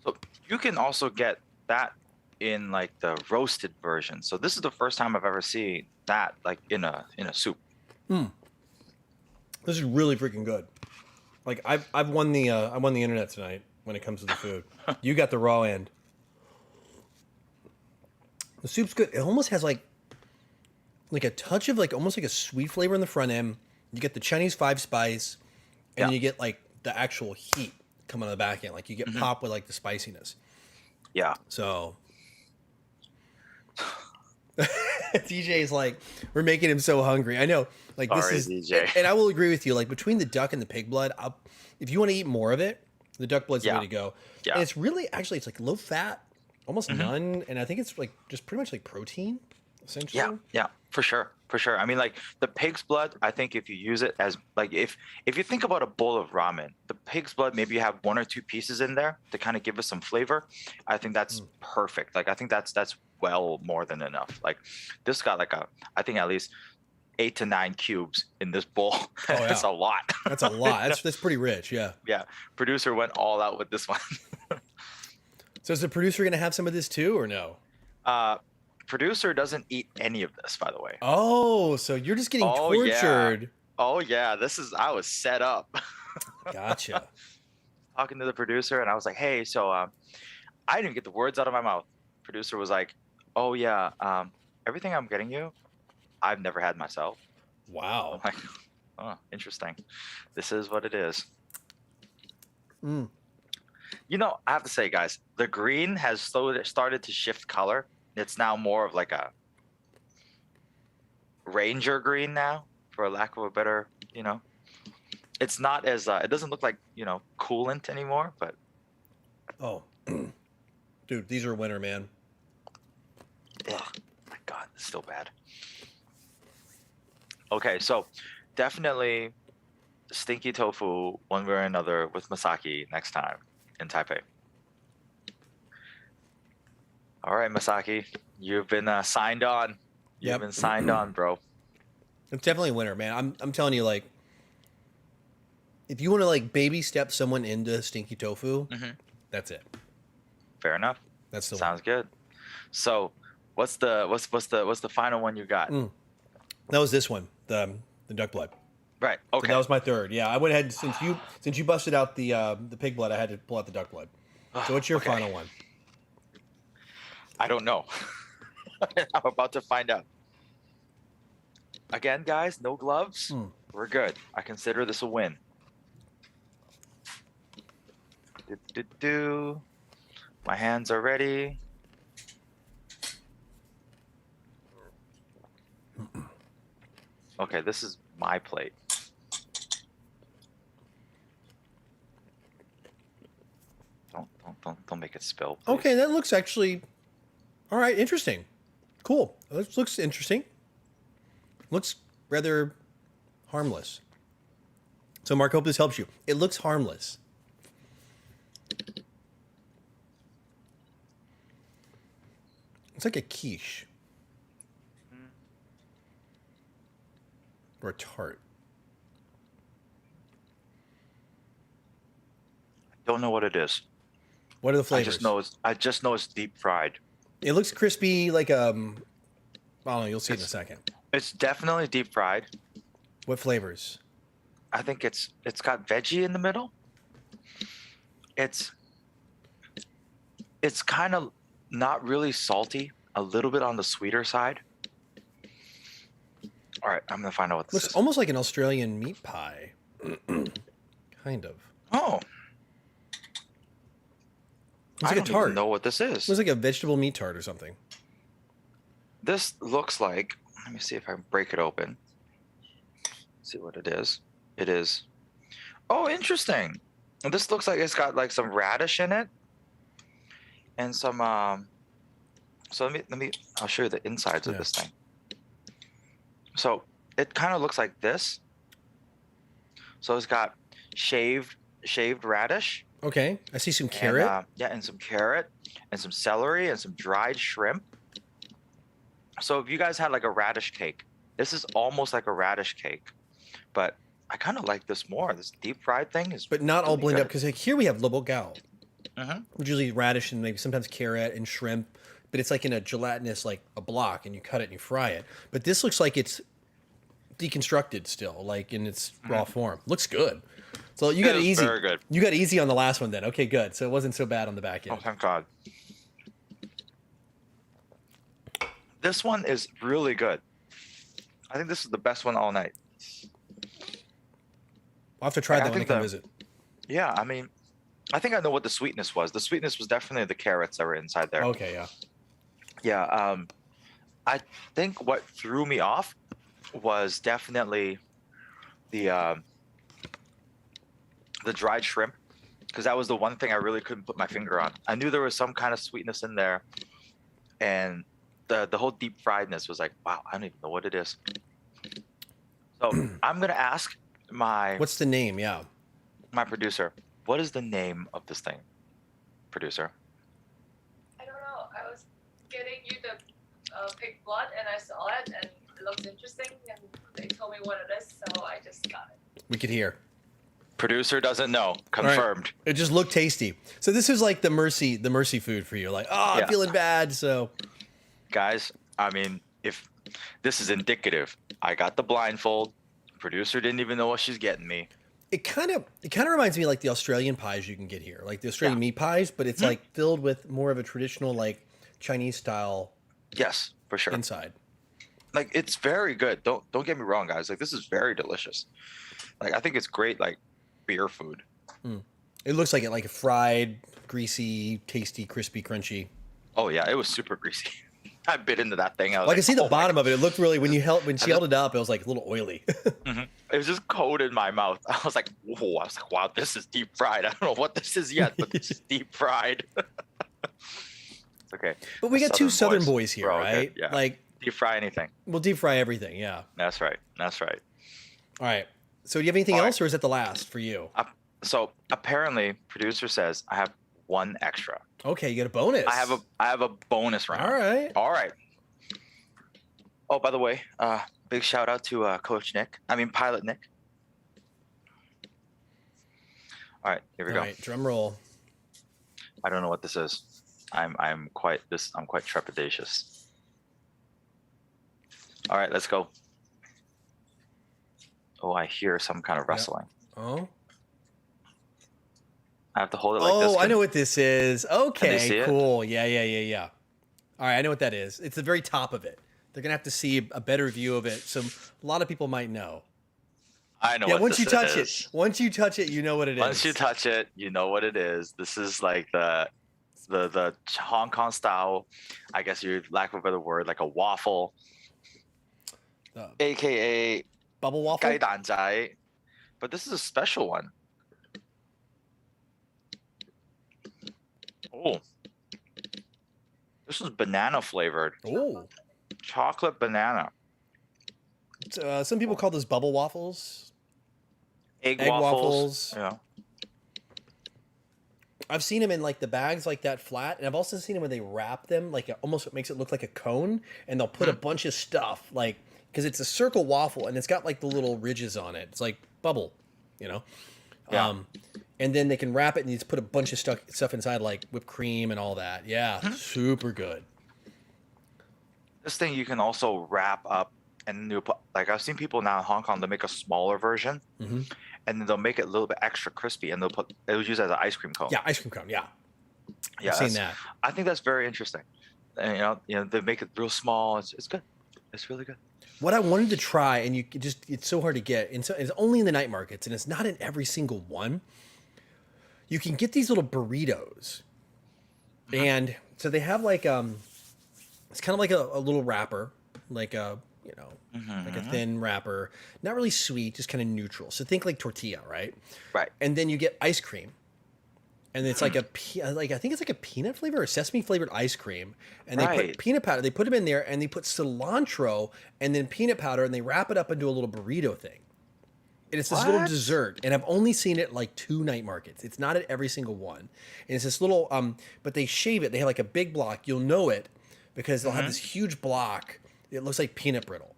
B: So you can also get that in like the roasted version. So this is the first time I've ever seen that like in a soup.
A: This is really freaking good. Like I've won the I won the internet tonight when it comes to the food. You got the raw end. The soup's good. It almost has like a touch of like almost like a sweet flavor in the front end. You get the Chinese 5 spice, and then you get like the actual heat coming on the back end. Like you get pop with like the spiciness.
B: Yeah.
A: So DJ is like, we're making him so hungry. I know, like this
B: Sorry,
A: is,
B: DJ.
A: and I will agree with you. Like between the duck and the pig blood, if you want to eat more of it, the duck blood's the way to go.
B: Yeah.
A: And it's really actually it's like low fat, almost none, and I think it's like just pretty much like protein, essentially.
B: Yeah, for sure. I mean, like the pig's blood, I think if you use it as like if you think about a bowl of ramen, the pig's blood, maybe you have 1 or 2 pieces in there to kind of give us some flavor. I think that's perfect. Like I think that's well more than enough. Like this got like I think at least 8 to 9 cubes in this bowl.
A: Oh, yeah.
B: That's a lot.
A: That's a lot. That's pretty rich. Yeah.
B: Yeah. Producer went all out with this one.
A: So is the producer going to have some of this too, or no?
B: Producer doesn't eat any of this, by the way.
A: Oh, so you're just getting tortured.
B: Oh yeah, I was set up.
A: Gotcha.
B: Talking to the producer, and I was like, "Hey, so I didn't get the words out of my mouth." Producer was like, "Oh yeah, everything I'm getting you, I've never had myself."
A: Wow.
B: I'm like, oh, interesting. This is what it is.
A: Mm.
B: You know, I have to say, guys, the green has started to shift color. It's now more of like a ranger green now, for lack of a better, it's not as it doesn't look like coolant anymore, but
A: Oh, dude, these are a winner, man.
B: ugh, my God, it's still bad. Okay, so definitely stinky tofu one way or another with Masaki next time in Taipei. All right, Masaki, you've been signed on. You've been signed on, bro.
A: It's definitely a winner, man. I'm telling you, like, if you want to like baby step someone into stinky tofu, that's it.
B: Fair enough.
A: That's the
B: Sounds good. So, what's the final one you got?
A: That was this one, the duck blood.
B: Right. Okay.
A: So that was my third. Yeah, I went ahead since you busted out the pig blood, I had to pull out the duck blood. So what's your final one?
B: I don't know. I'm about to find out. Again, guys, no gloves. We're good. I consider this a win. My hands are ready. Okay, this is my plate. Don't make it spill, please.
A: Okay, that looks actually all right. Interesting. Cool. This looks interesting. Looks rather harmless. So, Mark, hope this helps you. It looks harmless. It's like a quiche. Or a tart.
B: Don't know what it is.
A: What are the flavors?
B: I just know it's deep fried.
A: It looks crispy, like I don't know. You'll see in a second.
B: It's definitely deep fried.
A: What flavors?
B: I think it's got veggie in the middle. It's kind of not really salty, a little bit on the sweeter side. All right, I'm gonna find out what this
A: Looks
B: is.
A: almost like an Australian meat pie. Kind of.
B: Oh,
A: It's like
B: I
A: a
B: don't
A: tart.
B: even know what this is.
A: It looks like a vegetable meat tart or something.
B: This looks like. Let me see if I can break it open. See what it is. It is. Oh, interesting. This looks like it's got like some radish in it, and some. So let me. I'll show you the insides of this thing. So it kind of looks like this. So it's got shaved radish.
A: Okay, I see some carrot.
B: And some carrot, and some celery, and some dried shrimp. So if you guys had like a radish cake, this is almost like a radish cake, but I kind of like this more. This deep fried thing is,
A: but not all blended up, because like here we have lobo gao,
B: Mm-hmm.
A: usually radish and maybe sometimes carrot and shrimp, but it's like in a gelatinous, like a block, and you cut it and you fry it. But this looks like it's deconstructed still, like in its raw form. Looks good. So you got it easy.
B: Very good.
A: You got easy on the last one then. Okay, good. So it wasn't so bad on the back end.
B: Oh, thank God. This one is really good. I think this is the best one all night.
A: I'll have to try
B: I
A: that when I
B: think
A: come
B: the-
A: visit.
B: Yeah, I mean, I think I know what the sweetness was. The sweetness was definitely the carrots that were inside there.
A: Okay, yeah.
B: Yeah, I think what threw me off was definitely the dried shrimp, because that was the one thing I really couldn't put my finger on. I knew there was some kind of sweetness in there, and the whole deep friedness was like, wow, I don't even know what it is. So I'm gonna ask my
A: What's the name? Yeah.
B: my producer, what is the name of this thing, producer?
C: I don't know. I was getting you the pig blood, and I saw it, and it looks interesting, and they told me what it is, so I just got it.
A: We could hear.
B: Producer doesn't know. Confirmed.
A: It just looked tasty. So this is like the mercy food for you. Like, oh,
B: Yeah.
A: I'm feeling bad. So
B: Guys, I mean, if this is indicative, I got the blindfold. Producer didn't even know what she's getting me.
A: it kind of reminds me of like the Australian pies you can get here, like the Australian meat pies, but it's like filled with more of a traditional like Chinese style
B: Yes, for sure.
A: inside.
B: Like, it's very good. Don't get me wrong, guys. Like, this is very delicious. Like, I think it's great, like, beer food.
A: It looks like it, like fried, greasy, tasty, crispy, crunchy.
B: Oh yeah, it was super greasy. I bit into that thing. I was
A: Well, I can see the
B: "Oh my
A: bottom of it. It looked really when she held it up, it was like a little oily.
B: Mhm. It was just coated in my mouth. I was like, whoa, I was like, wow, this is deep fried. I don't know what this is yet, but this is deep fried. It's okay.
A: But we got two Southern
B: boys.
A: boys here,
B: We're all good,
A: right?
B: yeah.
A: Like
B: Deep fry anything.
A: we'll deep fry everything. Yeah.
B: That's right. That's right.
A: All right. So do you have anything
B: All right.
A: else, or is that the last for you?
B: So apparently, producer says I have one extra.
A: Okay, you get a bonus.
B: I have a bonus round.
A: All right.
B: All right. Oh, by the way, big shout out to Pilot Nick. All right, here we
A: All
B: go.
A: right. Drum roll.
B: I don't know what this is. I'm quite trepidatious. All right, let's go. Oh, I hear some kind of rustling.
A: Oh.
B: I have to hold it like this.
A: Oh, I know what this is. Okay,
B: see it?
A: cool. Yeah. All right, I know what that is. It's the very top of it. They're gonna have to see a better view of it, so a lot of people might know.
B: I know
A: Yeah,
B: what
A: once
B: this
A: you touch
B: is.
A: it, once you touch it, you know what it is.
B: Once you touch it, you know what it is. This is like the Hong Kong style, I guess you lack of a better word, like a waffle,
A: The
B: aka
A: bubble waffle.
B: 雞蛋仔. But this is a special one. Oh, this is banana flavored,
A: Oh,
B: chocolate banana,
A: some people call those bubble waffles.
B: egg
A: Egg
B: waffles.
A: waffles.
B: Yeah.
A: I've seen them in like the bags like that flat, and I've also seen them when they wrap them like almost makes it look like a cone, and they'll put a bunch of stuff like because it's a circle waffle and it's got like the little ridges on it. It's like bubble, you know.
B: Yeah.
A: And then they can wrap it and you just put a bunch of stuff inside like whipped cream and all that. Yeah, super good.
B: This thing you can also wrap up, and you put, like I've seen people now in Hong Kong, they make a smaller version,
A: Mhm.
B: and then they'll make it a little bit extra crispy, and it'll use it as an ice cream cone.
A: Yeah, ice cream cone. Yeah,
B: Yeah,
A: I've seen
B: that's-
A: that.
B: I think that's very interesting. And, you know, they make it real small. It's good. It's really good.
A: What I wanted to try, and you could it's so hard to get, and so it's only in the night markets, and it's not in every single one. You can get these little burritos, and so they have like it's kind of like a little wrapper, like a like a thin wrapper, not really sweet, just kind of neutral. So think like tortilla, right?
B: Right.
A: And then you get ice cream, and it's like I think it's like a peanut flavor or sesame flavored ice cream, and they put
B: Right.
A: peanut powder. They put them in there, and they put cilantro and then peanut powder, and they wrap it up into a little burrito thing. And it's this little
B: What?
A: dessert, and I've only seen it like 2 night markets. It's not at every single one, and it's this little but they shave it. They have like a big block. You'll know it because they'll have this huge block. It looks like peanut brittle,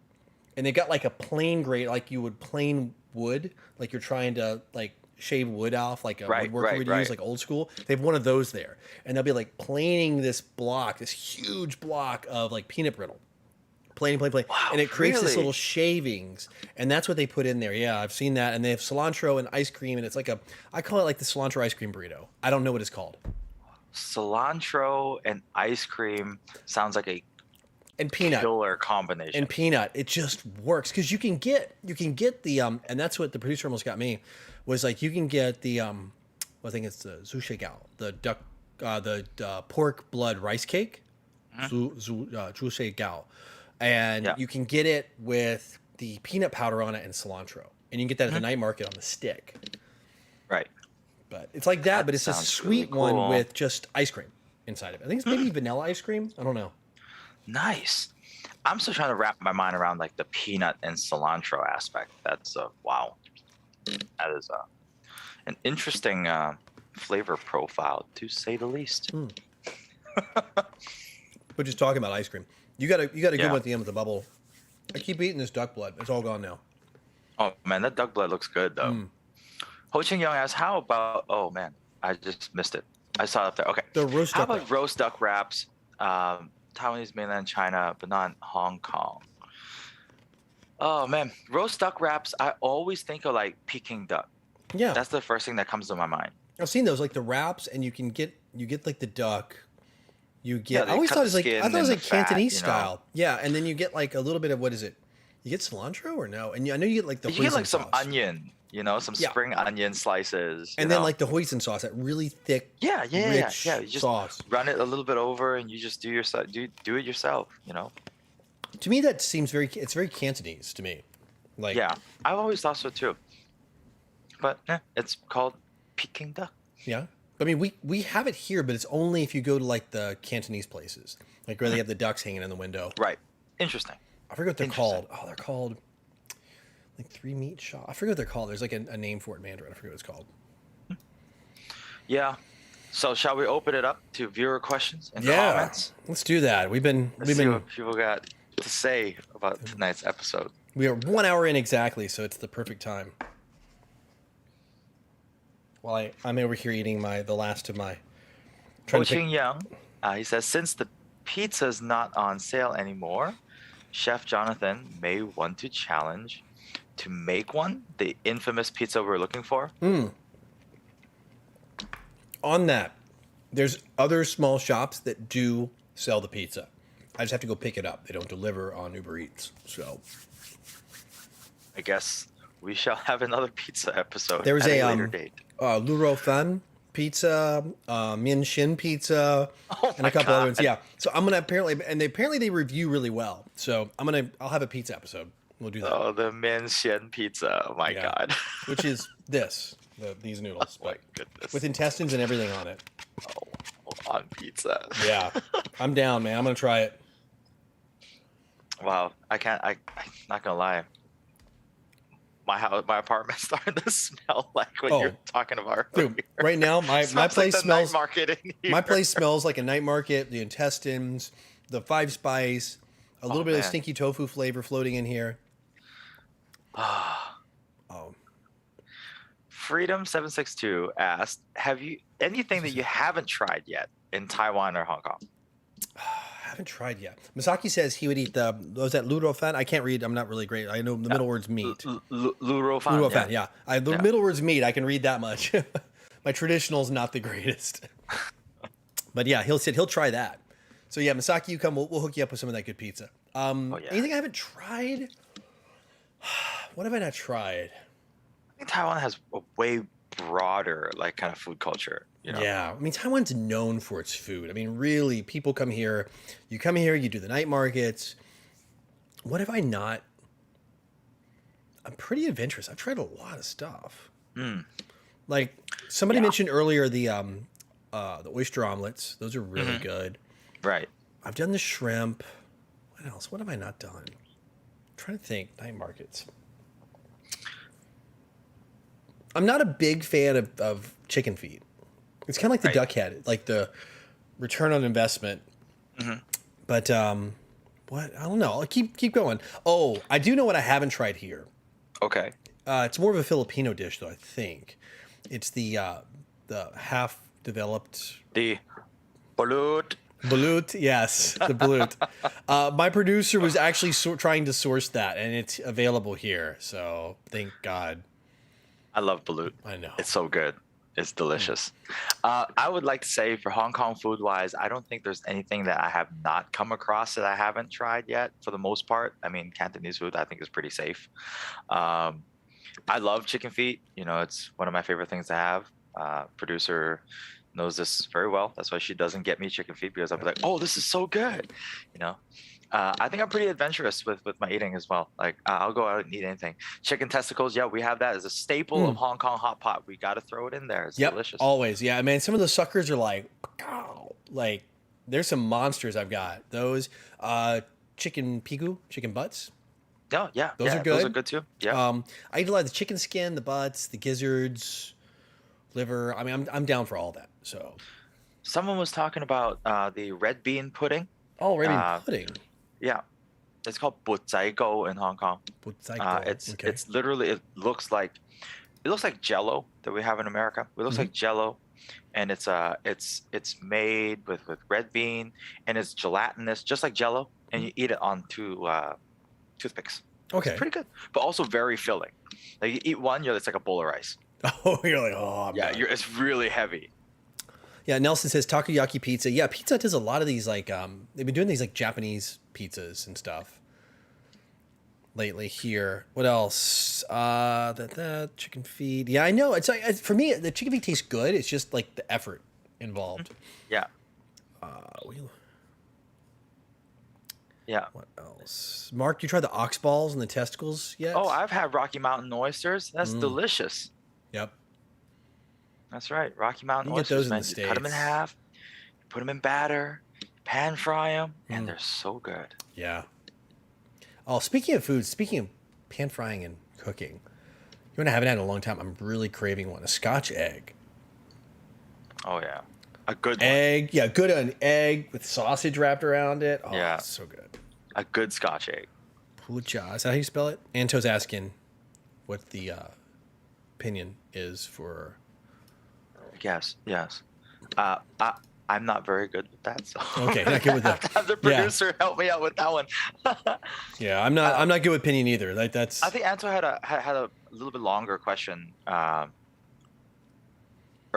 A: and they got like a plain grate, like you would plain wood, like you're trying to like shave wood off, like a
B: Right,
A: woodworker would use,
B: right.
A: like old school. They have one of those there, and they'll be like planing this block, this huge block of like peanut brittle. Planing,
B: Wow,
A: and it creates this
B: really?
A: little shavings, and that's what they put in there. Yeah, I've seen that, and they have cilantro and ice cream, and it's like I call it like the cilantro ice cream burrito. I don't know what it's called.
B: Cilantro and ice cream sounds like a
A: and peanut.
B: Killer combination.
A: And peanut, it just works because you can get the and that's what the producer almost got me, was like you can get the I think it's the zushigao, the duck, the pork blood rice cake, zushigao, and you can get it with the peanut powder on it and cilantro, and you can get that at the night market on the stick.
B: Right.
A: But it's like that, but it's a sweet
B: really cool.
A: one with just ice cream inside of it. I think it's maybe vanilla ice cream. I don't know.
B: Nice. I'm still trying to wrap my mind around like the peanut and cilantro aspect. That's wow. That is an interesting flavor profile, to say the least.
A: But just talking about ice cream, you got a good one at the end with the bubble. I keep eating this duck blood. It's all gone now.
B: Oh man, that duck blood looks good though. Ho Ching Young asks, how about? Oh man, I just missed it. I saw it up there. Okay.
A: The roast
B: How
A: duck
B: about
A: wrap.
B: roast duck wraps? Taiwanese, mainland China, but not Hong Kong. Oh man, roast duck wraps. I always think of like Peking duck.
A: Yeah,
B: That's the first thing that comes to my mind.
A: I've seen those, like the wraps, and you get like the duck. You get.
B: they
A: I always
B: cut
A: thought it was
B: the
A: like
B: skin
A: I thought it was
B: and
A: like
B: the fat,
A: Cantonese
B: you know?
A: style. Yeah, and then you get like a little bit of what is it? You get cilantro or no? And I know you get like the
B: You get like
A: hoisin
B: some
A: sauce.
B: onion, some spring onion slices.
A: And then like the hoisin sauce, that really thick,
B: yeah.
A: rich
B: You just
A: sauce.
B: run it a little bit over, and you just do it yourself.
A: To me, that seems it's very Cantonese to me. Like
B: Yeah, I've always thought so too. But it's called Peking duck.
A: Yeah. I mean, we have it here, but it's only if you go to like the Cantonese places, like where they have the ducks hanging in the window.
B: Right. Interesting.
A: I forget what they're called. Oh, they're called like Three Meat Shop. I forget what they're called. There's like a name for it in Mandarin. I forget what it's called.
B: Yeah. So shall we open it up to viewer questions and comments?
A: Let's do that. We've been
B: See what people got to say about tonight's episode.
A: we are 1 hour in exactly, so it's the perfect time. While I'm over here eating the last of my.
B: Ho Ching Young, he says, since the pizza's not on sale anymore, Chef Jonathan may want to challenge to make one, the infamous pizza we're looking for.
A: On that, there's other small shops that do sell the pizza. I just have to go pick it up. They don't deliver on Uber Eats, so.
B: I guess we shall have another pizza episode
A: There was
B: at
A: a
B: later date.
A: Luro Fan pizza, Min Shin pizza,
B: Oh
A: and a couple
B: God.
A: other ones. Yeah, so I'm gonna apparently they review really well. So I'll have a pizza episode. We'll do that.
B: Oh, the Min Xian pizza. Oh my
A: Yeah.
B: God.
A: Which is these noodles,
B: Oh my
A: but
B: goodness.
A: with intestines and everything on it.
B: On pizza.
A: Yeah, I'm down, man. I'm gonna try it.
B: Wow. I'm not gonna lie. My apartment's starting to smell like what you're talking about.
A: Dude,
B: earlier.
A: right now my
B: Smells
A: place
B: like the
A: smells.
B: night market in here.
A: My place smells like a night market. The intestines, the 5 spice, a little bit of
B: man.
A: stinky tofu flavor floating in here. Oh,
B: Freedom762 asked, have you anything that you haven't tried yet in Taiwan or Hong Kong?
A: I haven't tried yet. Misaki says he would eat was that Luro Fan? I can't read. I'm not really great. I know the middle word's meat.
B: Luro Fan.
A: Luro Fan, yeah. The middle word's meat. I can read that much. My traditional's not the greatest. But yeah, he'll try that. So yeah, Misaki, you come. We'll hook you up with some of that good pizza. Anything I haven't tried? What have I not tried?
B: I think Taiwan has a way broader kind of food culture.
A: Yeah, I mean Taiwan's known for its food. I mean, really, people come here. You come here, you do the night markets. What have I not? I'm pretty adventurous. I've tried a lot of stuff. Like somebody mentioned earlier, the oyster omelets. Those are really good.
B: Right.
A: I've done the shrimp. What else? What have I not done? I'm trying to think. Night markets. I'm not a big fan of chicken feet. It's kind of like the duck head, like the return on investment. But what? I don't know. I'll keep going. Oh, I do know what I haven't tried here.
B: Okay.
A: It's more of a Filipino dish, though. I think it's the half developed
B: The balut.
A: balut. Yes, the balut. My producer was actually trying to source that, and it's available here. So thank God.
B: I love balut.
A: I know.
B: It's so good. It's delicious. I would like to say for Hong Kong food wise, I don't think there's anything that I have not come across that I haven't tried yet. For the most part, I mean, Cantonese food I think is pretty safe. I love chicken feet. You know, it's one of my favorite things to have. Producer knows this very well. That's why she doesn't get me chicken feet, because I'll be like, oh, this is so good. You know, I think I'm pretty adventurous with my eating as well. Like I'll go out and eat anything. Chicken testicles, yeah, we have that as a staple of Hong Kong hot pot. We got to throw it in there. It's delicious.
A: Always. Yeah, man, some of those suckers are like there's some monsters I've got. Those chicken pigu, chicken butts.
B: Oh, yeah.
A: Those are good.
B: Those are good too. Yeah.
A: I eat a lot of the chicken skin, the butts, the gizzards, liver. I mean, I'm down for all that. So,
B: someone was talking about the red bean pudding.
A: Oh, red bean pudding.
B: Yeah, it's called bột zai go in Hong Kong. It's literally it looks like Jello that we have in America. It looks like Jello, and it's made with red bean, and it's gelatinous, just like Jello, and you eat it on toothpicks.
A: Okay,
B: it's pretty good, but also very filling. Like you eat one, it's like a bowl of rice.
A: Oh, you're like, oh,
B: it's really heavy.
A: Yeah, Nelson says takoyaki pizza. Yeah, Pizza Hut does a lot of these they've been doing these like Japanese pizzas and stuff lately here. What else? That chicken feed. Yeah, I know. It's like for me, the chicken feed tastes good. It's just like the effort involved.
B: Yeah. Yeah.
A: What else? Mark, you tried the ox balls and the testicles yet?
B: Oh, I've had Rocky Mountain oysters. That's delicious.
A: Yep.
B: That's right. Rocky Mountain
A: you
B: oysters.
A: Get those in the States.
B: You cut them in half, you put them in batter, pan fry them, and they're so good.
A: Yeah. Oh, speaking of food, speaking of pan frying and cooking, you want to have it in a long time. I'm really craving one. A Scotch egg.
B: Oh, yeah. A good
A: egg. One. Yeah, good an egg with sausage wrapped around it. Oh, yeah. It's so good.
B: A good Scotch egg.
A: Pucha. Is that how you spell it? Anto's asking what the opinion is for...
B: Yes. I'm not very good with that, so
A: okay, not good with that.
B: Have the producer help me out with that one.
A: Yeah, I'm not good with opinion either. Like that's.
B: I think Anto had a little bit longer question, a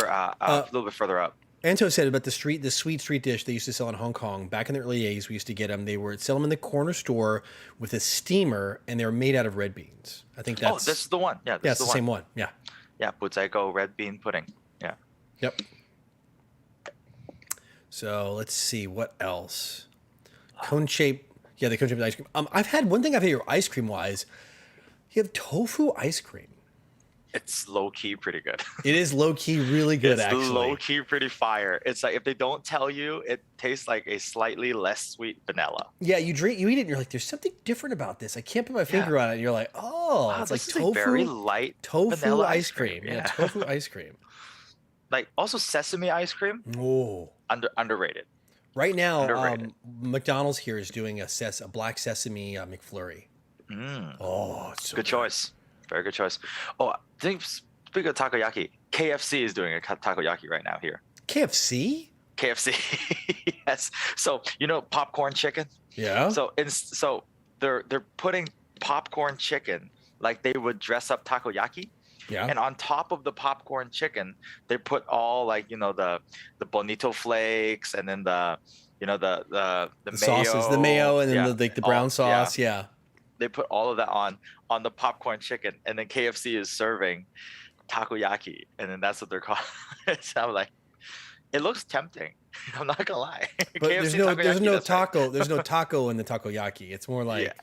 B: little bit further up.
A: Anto said about the sweet street dish they used to sell in Hong Kong back in the early 80s. We used to get them. They would sell them in the corner store with a steamer, and they were made out of red beans. I think that's.
B: Oh, this is the one. Yeah,
A: it's the same one. Yeah.
B: Yeah, bột zai go red bean pudding. Yeah.
A: Yep. So let's see what else. Cone shape. Yeah, the cone shaped ice cream. I've had one thing I've had here ice cream wise. You have tofu ice cream.
B: It's low key pretty good.
A: It is low key really good. It's
B: low key pretty fire. It's like if they don't tell you, it tastes like a slightly less sweet vanilla.
A: Yeah, you eat it, and you're like, there's something different about this. I can't put my finger on it. And you're like, oh,
B: wow,
A: it's like
B: tofu, very light
A: tofu ice cream. Yeah, tofu ice cream.
B: Like also sesame ice cream.
A: Oh,
B: underrated.
A: Right now, McDonald's here is doing a black sesame McFlurry. Oh, it's so
B: good choice. Very good choice. Oh, I think speaking of takoyaki, KFC is doing a takoyaki right now here.
A: KFC?
B: KFC, yes. So popcorn chicken.
A: Yeah.
B: So they're putting popcorn chicken like they would dress up takoyaki.
A: Yeah.
B: And on top of the popcorn chicken, they put all the bonito flakes and then the mayo.
A: Sauces, the mayo, and then the brown sauce. Yeah.
B: They put all of that on the popcorn chicken, and then KFC is serving takoyaki, and then that's what they're called. So I'm like, it looks tempting. I'm not gonna lie.
A: But there's no taco. Right. There's no taco in the takoyaki. It's more like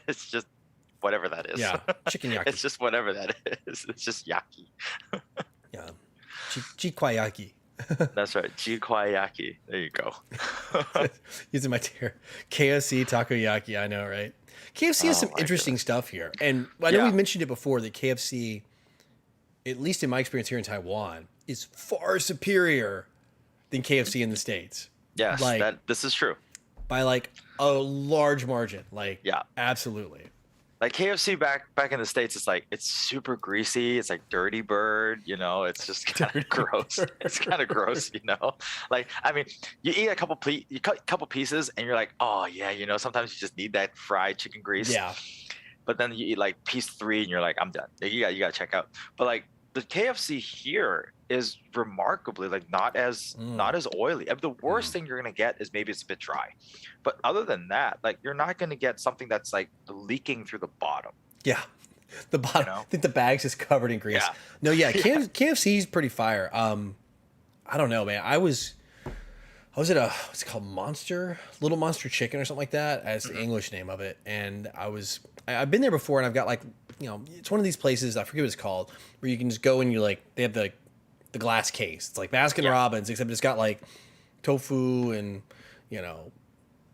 B: it's just whatever that is.
A: Yeah, chicken yaki.
B: It's just whatever that is. It's just yaki.
A: Yeah, jikwayaki.
B: That's right, jikwayaki. There you go.
A: Using my KFC takoyaki. I know, right? KFC has some interesting stuff here. And I know we mentioned it before that KFC, at least in my experience here in Taiwan, is far superior than KFC in the States.
B: Yes, this is true.
A: By like a large margin. Absolutely. Like
B: KFC back in the States, it's super greasy. It's like Dirty Bird, it's just kind of gross. It's kind of gross, Like, I mean, you eat a couple pieces and you're like, oh yeah, sometimes you just need that fried chicken grease.
A: Yeah.
B: But then you eat like piece 3 and you're like, I'm done. You got to check out. But like the KFC here is remarkably like not as oily. I mean, the worst thing you're gonna get is maybe it's a bit dry, but other than that, like you're not gonna get something that's like leaking through the bottom.
A: Yeah. The bottom,
B: You know?
A: I think the bag's just covered in grease.
B: Yeah.
A: No, yeah, KFC's pretty fire. I don't know, man. I was at what's it called, Little Monster Chicken or something like that, as the English name of it. And I've been there before, and I've got like, it's one of these places, I forget what it's called, where you can just go and you like, they have the glass case. It's like Baskin Robbins, except it's got like tofu and,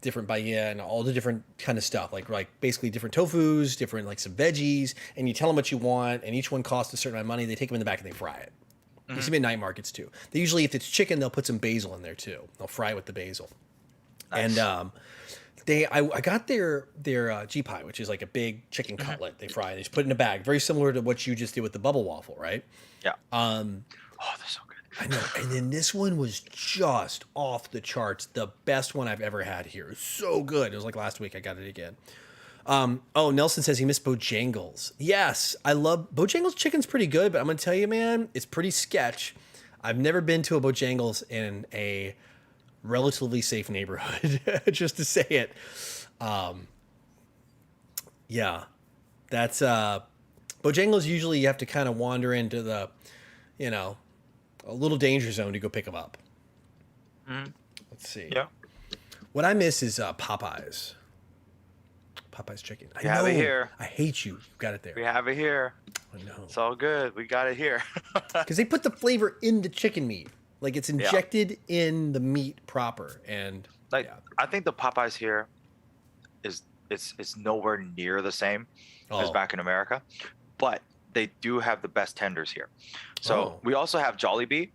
A: different paella and all the different kind of stuff, like basically different tofus, different like some veggies, and you tell them what you want, and each one costs a certain amount of money. They take them in the back and they fry it. You see them at night markets too. They usually, if it's chicken, they'll put some basil in there too. They'll fry it with the basil. Nice. And I got their G pie, which is like a big chicken cutlet. They fry it. They just put it in a bag, very similar to what you just did with the bubble waffle, right?
B: Yeah. Oh, they're so good. I
A: know. And then this one was just off the charts. The best one I've ever had here. It was so good. It was like last week. I got it again. Nelson says he missed Bojangles. Yes, I love Bojangles. Chicken's pretty good, but I'm gonna tell you, man, it's pretty sketch. I've never been to a Bojangles in a relatively safe neighborhood, just to say it. Yeah, that's Bojangles. Usually, you have to kind of wander into the, a little danger zone to go pick them up. Let's see.
B: Yeah.
A: What I miss is Popeyes. Popeye's chicken.
B: We have it here.
A: I hate you. You got it there.
B: We have it here.
A: I know.
B: It's all good. We got it here.
A: Because they put the flavor in the chicken meat. Like it's injected in the meat proper. And
B: I think the Popeyes here is it's nowhere near the same as back in America. But they do have the best tenders here. So we also have Jollibee.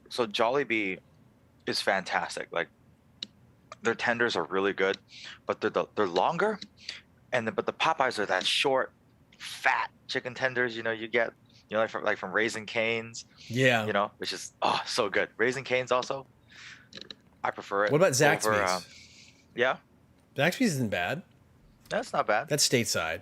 B: So Jollibee is fantastic. Like their tenders are really good, but they're longer, but the Popeyes are that short, fat chicken tenders. You get like from Raising Cane's.
A: Yeah.
B: Which is so good. Raising Cane's also, I prefer it.
A: What about Zaxby's?
B: Yeah,
A: Zaxby's isn't bad.
B: That's not bad.
A: That's stateside.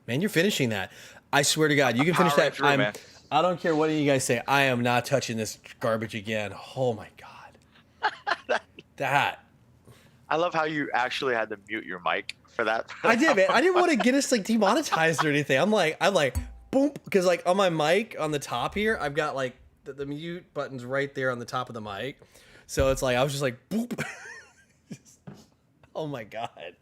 A: Man, you're finishing that. I swear to God, you can finish that.
B: Man.
A: I don't care what you guys say. I am not touching this garbage again. Oh my God. That.
B: I love how you actually had to mute your mic for that.
A: I did, man. I didn't want to get us like demonetized or anything. I'm like, boom, because like on my mic on the top here, I've got like the mute buttons right there on the top of the mic. So it's like I was just like, boop. Oh my God.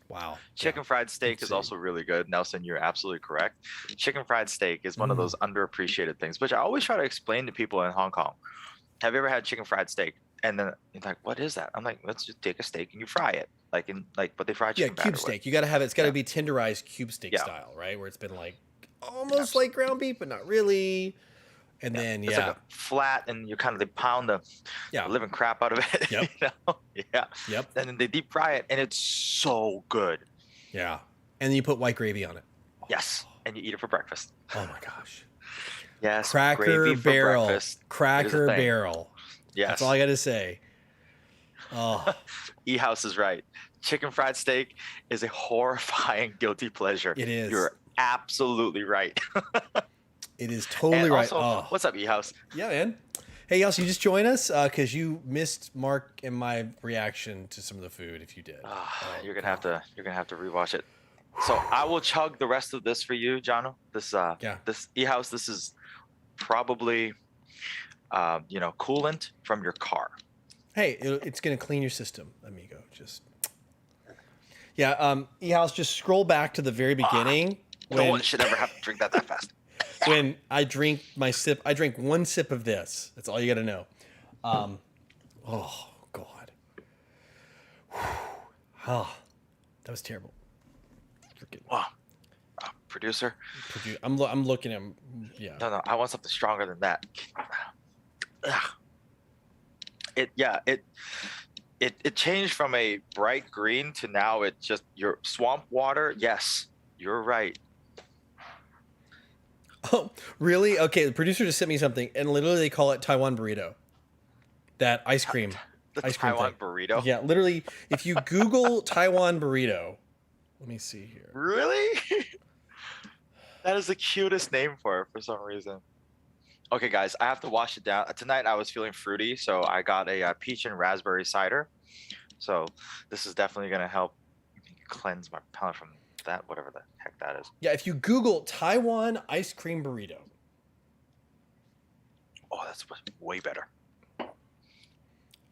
A: Wow.
B: Chicken fried steak is also really good. Nelson, you're absolutely correct. Chicken fried steak is one of those underappreciated things, which I always try to explain to people in Hong Kong. Have you ever had chicken fried steak? And then you're like, what is that? I'm like, let's just take a steak and you fry it. But they fry chicken.
A: Yeah, cube steak. You got to have it. It's got to be tenderized cube steak style, right? Where it's been like almost like ground beef, but not really. And then,
B: it's like a flat, and they pound the living crap out of it.
A: Yep. Yep.
B: And then they deep fry it, and it's so good.
A: Yeah. And then you put white gravy on it.
B: Yes. And you eat it for breakfast.
A: Oh my gosh.
B: Yes.
A: Cracker Barrel.
B: Breakfast.
A: Cracker Barrel.
B: Yes.
A: That's all I got to say. Oh.
B: E-House is right. Chicken fried steak is a horrifying guilty pleasure.
A: It is.
B: You're absolutely right.
A: It is totally right.
B: Also, what's up, E-House?
A: Yeah, man. Hey, House, you just join us because you missed Mark and my reaction to some of the food. If you did,
B: you're gonna have to rewatch it. So I will chug the rest of this for you, Jono. This E-House. This is probably coolant from your car.
A: Hey, it's gonna clean your system, amigo. Just E-House. Just scroll back to the very beginning.
B: No one should ever have to drink that fast.
A: When I drink my sip, I drink one sip of this. That's all you got to know. Oh God. That was terrible. Freaking.
B: Wow. Producer.
A: I'm looking at him. Yeah.
B: No. I want something stronger than that. It changed from a bright green to now it just your swamp water. Yes, you're right.
A: Oh, really? Okay, the producer just sent me something, and literally they call it Taiwan burrito. That ice cream.
B: The
A: ice cream
B: Taiwan
A: thing.
B: burrito?
A: Yeah, literally, if you Google Taiwan burrito, let me see here.
B: Really? That is the cutest name for it for some reason. Okay, guys, I have to wash it down. Tonight I was feeling fruity, so I got a peach and raspberry cider. So this is definitely gonna help cleanse my palate from that, whatever the heck that is.
A: Yeah, if you Google Taiwan ice cream burrito.
B: Oh, that's way better.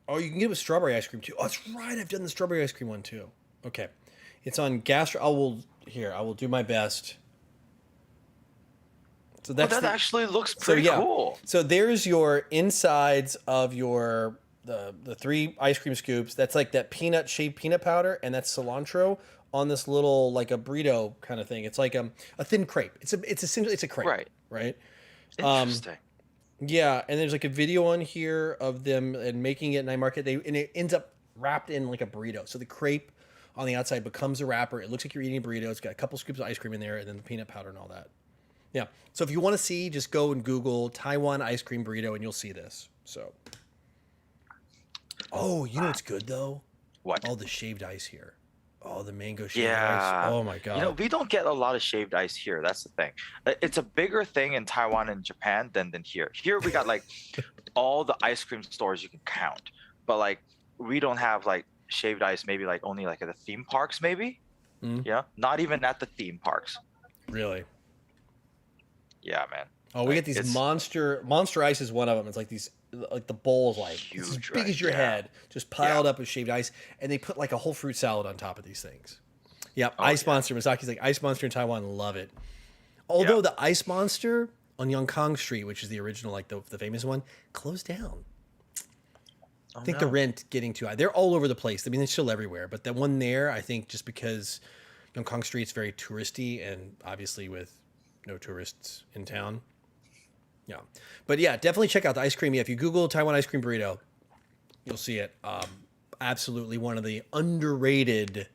A: Oh, you can get it with strawberry ice cream too. Oh, that's right. I've done the strawberry ice cream one too. Okay. It's on Gastro. I will do my best. So that
B: actually looks pretty cool.
A: So there's your insides of your the 3 ice cream scoops. That's like that peanut shaped peanut powder, and that's cilantro on this little like a burrito kind of thing. It's like a thin crepe. It's essentially a crepe. Right.
B: Interesting.
A: Yeah, and there's like a video on here of them and making it, and I mark it. And it ends up wrapped in like a burrito. So the crepe on the outside becomes a wrapper. It looks like you're eating a burrito. It's got a couple scoops of ice cream in there, and then the peanut powder and all that. Yeah. So if you want to see, just go and Google Taiwan ice cream burrito, and you'll see this. So. Oh, you know what's good though?
B: What?
A: Oh, the shaved ice here. Oh, the mango shaved ice. Oh my god.
B: You know, we don't get a lot of shaved ice here. That's the thing. It's a bigger thing in Taiwan and Japan than here. Here we got like all the ice cream stores you can count, but like we don't have like shaved ice. Maybe like only like at the theme parks, maybe. Yeah, not even at the theme parks.
A: Really?
B: Yeah, man.
A: Oh, we get these monster ice is one of them. It's like these, like the bowl is like
B: huge,
A: it's as big as your head, just piled up with shaved ice, and they put like a whole fruit salad on top of these things. Yep, Ice Monster. Masaki's like Ice Monster in Taiwan, love it. Although the Ice Monster on Yongkang Street, which is the original, like the famous one, closed down. I think the rent getting too high. They're all over the place. I mean, they're still everywhere, but that one there, I think, just because Yongkang Street's very touristy, and obviously with no tourists in town. Yeah, but yeah, definitely check out the ice cream. Yeah, if you Google Taiwan ice cream burrito, you'll see it. Absolutely one of the underrated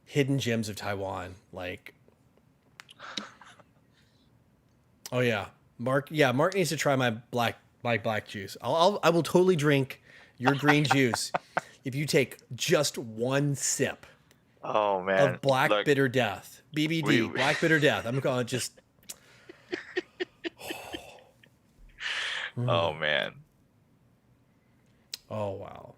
A: hidden gems of Taiwan. Like, oh yeah, Mark. Yeah, Mark needs to try my black juice. I will totally drink your green juice if you take just one sip.
B: Oh man,
A: of Black Bitter Death, BBD, Black Bitter Death. I'm going to just.
B: Oh man.
A: Oh wow.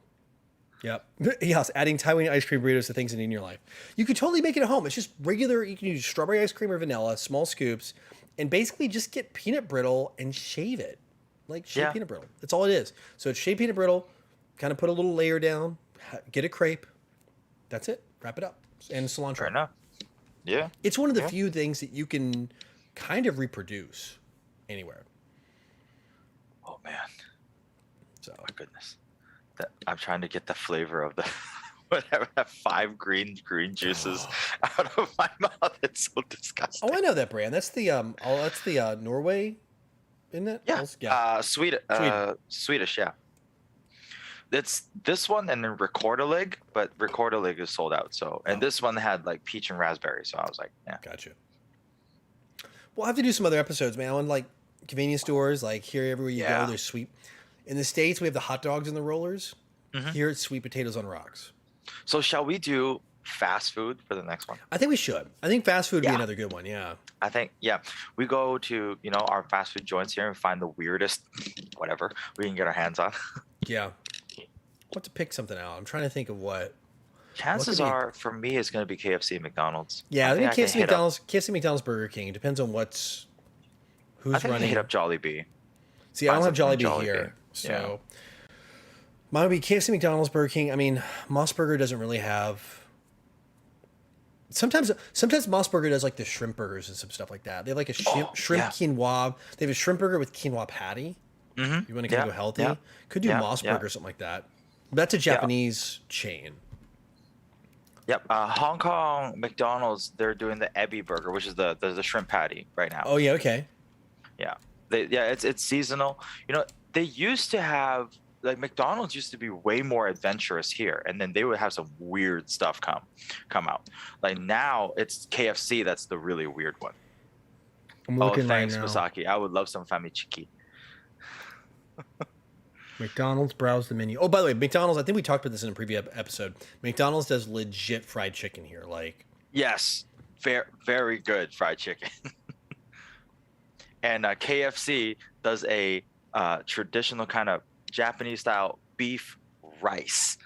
A: Yep. Yes, adding Taiwan ice cream burritos to things in your life. You could totally make it at home. It's just regular. You can use strawberry ice cream or vanilla, small scoops, and basically just get peanut brittle and shave it. Like shaved peanut brittle. That's all it is. So it's shaved peanut brittle, kind of put a little layer down, get a crepe. That's it. Wrap it up. And cilantro.
B: Fair enough. Yeah.
A: It's one of the few things that you can kind of reproduce anywhere.
B: Oh man.
A: So
B: my goodness. I'm trying to get the flavor of the whatever that 5 green juices out of my mouth. It's so disgusting.
A: Oh, I know that brand. That's the Norway, isn't it?
B: Yeah. Swedish, yeah. It's this one and then Recordalig, but Recordalig is sold out. So and this one had like peach and raspberry. So I was like, yeah.
A: Gotcha. We'll have to do some other episodes, man. On like convenience stores, like here everywhere you go, there's sweet. In the States, we have the hot dogs and the rollers. Here it's sweet potatoes on rocks.
B: So shall we do fast food for the next one?
A: I think we should. I think fast food would be another good one. Yeah.
B: I think, we go to, our fast food joints here and find the weirdest whatever we can get our hands on.
A: Yeah. I'll have to pick something out. I'm trying to think of what.
B: Chances are, for me, it's going to be KFC and McDonald's.
A: Yeah, I think KFC, McDonald's, Burger King. It depends on who's running.
B: I think hit up Jollibee.
A: See, I don't have Jollibee here. So mine would be KFC, McDonald's, Burger King. I mean, Moss Burger doesn't really have. Sometimes Moss Burger does like the shrimp burgers and some stuff like that. They have like a shrimp quinoa. They have a shrimp burger with quinoa patty. You want to go healthy? Yeah. Could do Moss Burger or something like that. That's a Japanese chain.
B: Yep. Hong Kong McDonald's, they're doing the Ebi burger, which is the shrimp patty right now.
A: Oh yeah, okay.
B: Yeah. It's seasonal. They used to have like McDonald's used to be way more adventurous here, and then they would have some weird stuff come out. Like now it's KFC that's the really weird one. Thanks, Masaki. I would love some famichiki.
A: McDonald's, browse the menu. Oh, by the way, McDonald's, I think we talked about this in a previous episode. McDonald's does legit fried chicken here. Like,
B: yes, very, very good fried chicken. And KFC does a traditional kind of Japanese style beef rice.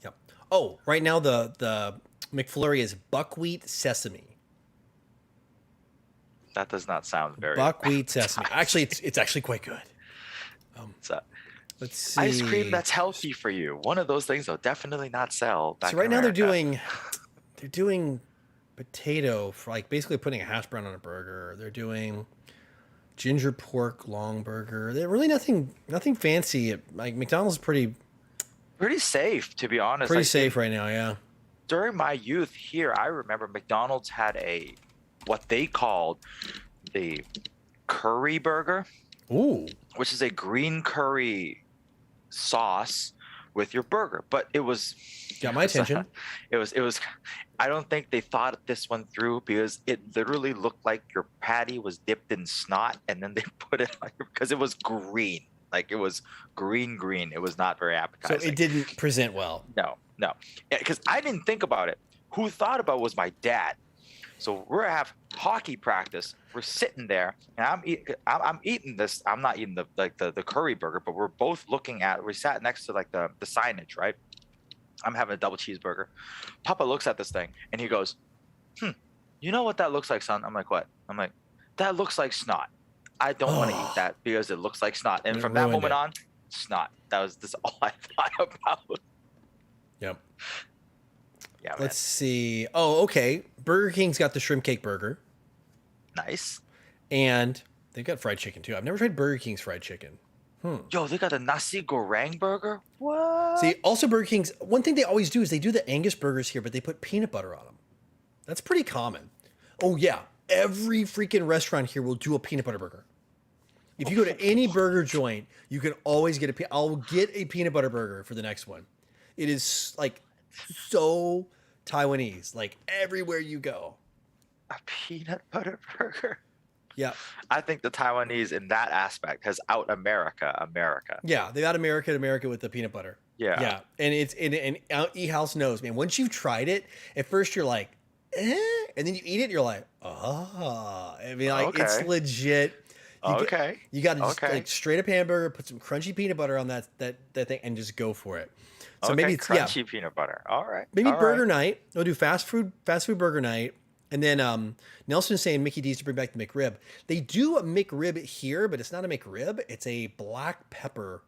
A: Yep. Oh, right now the McFlurry is buckwheat sesame.
B: That does not sound very
A: Buckwheat sesame. Actually, it's actually quite good.
B: So,
A: Let's see.
B: ice cream that's healthy for you. One of those things that'll definitely not sell back
A: So right
B: in
A: now
B: America.
A: they're doing potato for like basically putting a hash brown on a burger. They're doing ginger pork long burger. They're really nothing fancy. Like McDonald's is pretty
B: safe, to be honest.
A: pretty
B: Like,
A: safe right now. Yeah.
B: during my youth here, I remember McDonald's had what they called the curry burger,
A: Ooh.
B: which is a green curry sauce with your burger. But it was
A: Got my attention.
B: It was. I don't think they thought this one through because it literally looked like your patty was dipped in snot, and then they put it on because it was green. Like it was green. It was not very
A: So
B: appetizing.
A: it didn't present well.
B: No. Because I didn't think about it. Who thought about it was my dad. So we're have hockey practice. We're sitting there, and I'm eating this. I'm not eating the curry burger, but we're both looking at. We sat next to like the signage, right? I'm having a double cheeseburger. Papa looks at this thing and he goes, you know what that looks like, son? I'm like, what? I'm like, that looks like snot. I don't want to eat that because it looks like snot. And
A: It
B: from that
A: ruined
B: moment
A: it.
B: on, snot. That's all I thought about.
A: Yep.
B: Yeah, man.
A: Let's see. Oh, okay. Burger King's got the shrimp cake burger,
B: Nice.
A: and they've got fried chicken too. I've never tried Burger King's fried chicken.
B: Yo, they got a nasi goreng burger. What?
A: See, also Burger King's one thing they always do is they do the Angus burgers here, but they put peanut butter on them. That's pretty common. Oh yeah, every freaking restaurant here will do a peanut butter burger. If you go to any burger joint, you can always get I'll get a peanut butter burger for the next one. It is like so Taiwanese, like everywhere you go.
B: A peanut butter burger.
A: Yeah.
B: I think the Taiwanese in that aspect has out America.
A: Yeah, they got America with the peanut butter.
B: Yeah.
A: Yeah, and and E-House knows, man. Once you've tried it, at first you're like, and then you eat it, you're like, I mean, like it's
B: Okay.
A: legit.
B: Okay.
A: You got to just
B: Okay.
A: like straight up hamburger, put some crunchy peanut butter on that thing, and just go for it. So
B: Okay,
A: maybe it's
B: crunchy peanut butter. All right.
A: maybe
B: all
A: burger
B: right.
A: night. We'll do fast food burger night. And then Nelson's saying Mickey D's to bring back the McRib. They do a McRib here, but it's not a McRib. It's a black pepper.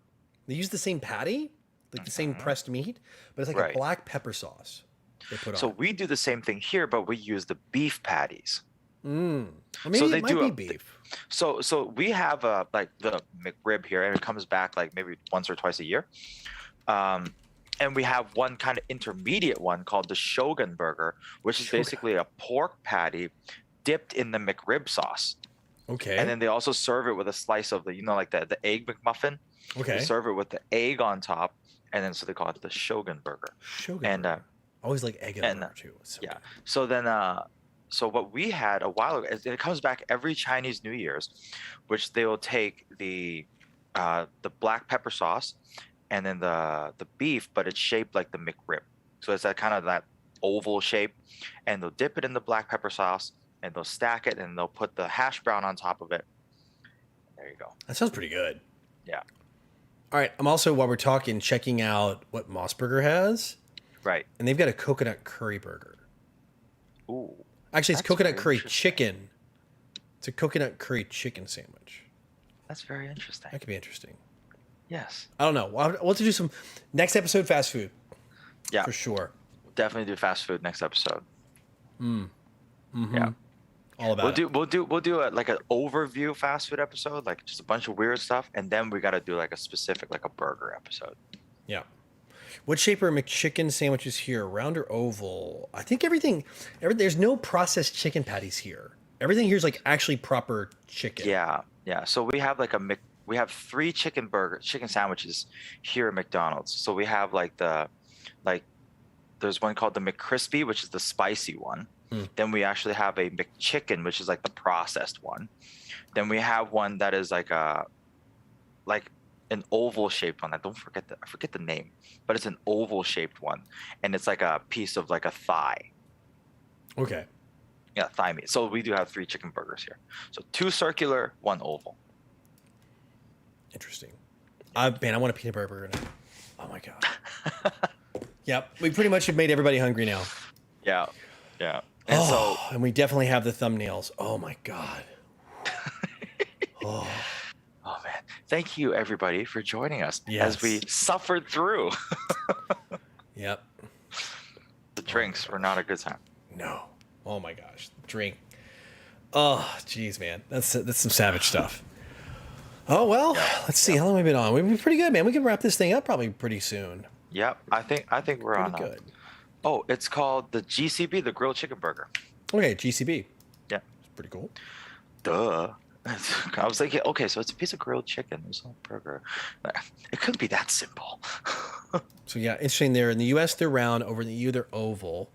A: They use the same patty, like the same pressed meat, but it's like a
B: Right.
A: black pepper sauce they put
B: So
A: on.
B: we do the same thing here, but we use the beef patties.
A: Or maybe
B: they
A: it might
B: do
A: be beef.
B: So we have like the McRib here, and it comes back like maybe once or twice a year. And we have one kind of intermediate one called the Shogun Burger, which is
A: Shogun.
B: basically a pork patty dipped in the McRib sauce.
A: Okay.
B: And then they also serve it with a slice of like the egg McMuffin.
A: Okay.
B: They serve it with the egg on top, and then so they call it the Shogun Burger.
A: Shogun
B: and,
A: burger. Always like egg in
B: and,
A: burger too. It's so
B: yeah.
A: good.
B: So then, so what we had a while ago, it comes back every Chinese New Year's, which they will take the black pepper sauce, and then the beef, but it's shaped like the McRib. So it's that oval shape, and they'll dip it in the black pepper sauce, and they'll stack it, and they'll put the hash brown on top of it. There you go.
A: That sounds pretty good.
B: Yeah.
A: All right. I'm also, while we're talking, checking out what Moss Burger has.
B: Right.
A: And they've got a coconut curry burger.
B: Ooh.
A: Actually, it's
B: That's
A: coconut
B: very
A: curry
B: interesting.
A: chicken. It's a coconut curry chicken sandwich.
B: That's very interesting.
A: That could be interesting.
B: Yes.
A: I don't know. We'll have to do some next episode fast food.
B: Yeah.
A: For sure.
B: Definitely do fast food next episode.
A: Mm-hmm.
B: Yeah.
A: All about it.
B: We'll do like an overview fast food episode, like just a bunch of weird stuff, and then we got to do like a specific like a burger episode.
A: Yeah. What shape are McChicken sandwiches here? Round or oval? I think everything. There's no processed chicken patties here. Everything here is like actually proper chicken.
B: Yeah. So we have like we have 3 chicken sandwiches here at McDonald's. So we have there's one called the McCrispy, which is the spicy one. Then we actually have a McChicken, which is like the processed one. Then we have one that is like an oval shaped one. I forget the name, but it's an oval shaped one, and it's like a piece of like a thigh.
A: Okay.
B: Yeah, thigh meat. So we do have 3 chicken burgers here. So 2 circular, 1 oval.
A: Interesting. Man, I want a peanut butter burger now. Oh my god. Yep, we pretty much have made everybody hungry now.
B: Yeah, yeah. And
A: and we definitely have the thumbnails. Oh my god.
B: Oh man, thank you everybody for joining us
A: Yes.
B: as we suffered through.
A: Yep.
B: The drinks were not a good time.
A: No. Oh my gosh. Drink. Oh, jeez, man. That's some savage stuff. Oh well, let's see. How long have we been on? We've been pretty good, man. We can wrap this thing up probably pretty soon.
B: Yep, I think we're
A: Pretty
B: on.
A: good.
B: Oh, it's called the GCB, the grilled chicken burger.
A: Okay, GCB.
B: Yeah,
A: It's pretty cool.
B: duh. I was thinking, okay, so it's a piece of grilled chicken. There's no burger. It couldn't be that simple.
A: So yeah, interesting. There in the U.S. they're round. Over in the EU they're oval.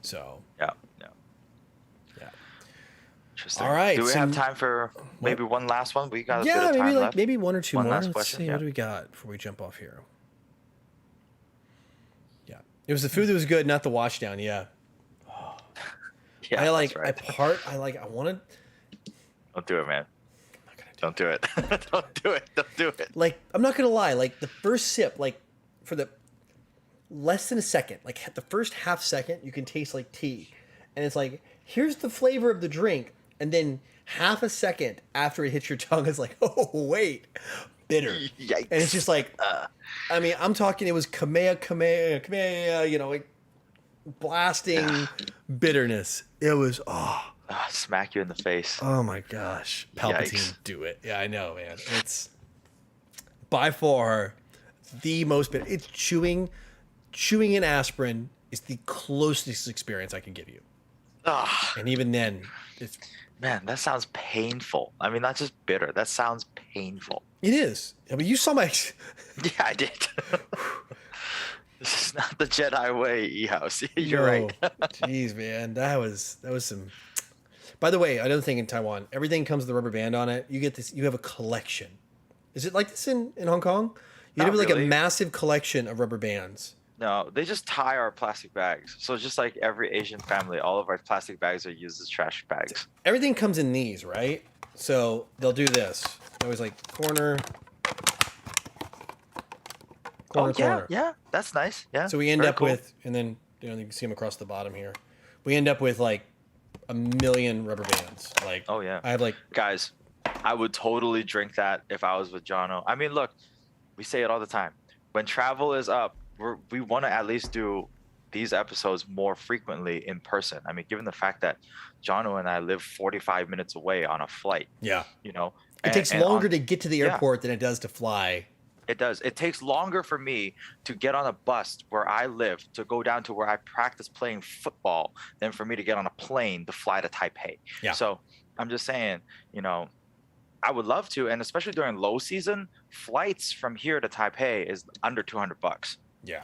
A: So
B: Yeah.
A: yeah.
B: Interesting.
A: All right,
B: Do we
A: so-
B: have time for maybe one last one? We got a bit
A: yeah,
B: of time
A: maybe
B: left.
A: maybe one or two
B: One
A: more.
B: last
A: Let's
B: question,
A: see
B: yeah.
A: what do we got before we jump off here. Yeah, it was the food that was good, not the wash down. Yeah,
B: Yeah,
A: I
B: that's right.
A: I wanted.
B: Don't do it, man.
A: I'm not gonna do
B: Don't do it. Don't do it. Don't do it.
A: Like, I'm not gonna lie, like the first sip, like for the less than a second, like the first half second, you can taste like tea, and it's like here's the flavor of the drink, and then half a second after it hits your tongue, it's like, oh wait, bitter,
B: Yikes.
A: and it's just like, I mean, I'm talking, it was kamea, you know, like blasting bitterness. It was
B: Smack you in the face.
A: oh my gosh, Palpatine,
B: Yikes.
A: do it. Yeah, I know, man. It's by far the most bitter. It's chewing in aspirin is the closest experience I can give you,
B: Ah,
A: and even then, it's
B: man, that sounds painful. I mean, not just bitter. That sounds painful.
A: it is. I mean, you saw my.
B: Yeah, I did. This is not the Jedi way, E-House. You're right.
A: Jeez, man, that was some. By the way, another thing in Taiwan, everything comes with a rubber band on it. You get this. You have a collection. Is it like this in Hong Kong? You
B: Not
A: have like a
B: really.
A: massive collection of rubber bands.
B: No, they just tie our plastic bags. So just like every Asian family, all of our plastic bags are used as trash bags.
A: Everything comes in these, right? So they'll do this. They always like corner.
B: Oh,
A: Corner.
B: yeah, that's nice. Yeah.
A: So we end
B: very
A: up
B: cool.
A: with, and then you can see them across the bottom here. We end up with like a million rubber bands. Like,
B: Oh yeah.
A: I have like,
B: Guys, I would totally drink that if I was with Jono. I mean, look, we say it all the time. When travel is up, we want to at least do these episodes more frequently in person. I mean, given the fact that Jono and I live 45 minutes away on a flight,
A: yeah.
B: you know.
A: It takes longer to get to the
B: yeah.
A: airport than it does to fly.
B: It does. It takes longer for me to get on a bus where I live to go down to where I practice playing football than for me to get on a plane to fly to Taipei.
A: Yeah.
B: So I'm just saying, you know, I would love to, and especially during low season, flights from here to Taipei is under $200.
A: Yeah.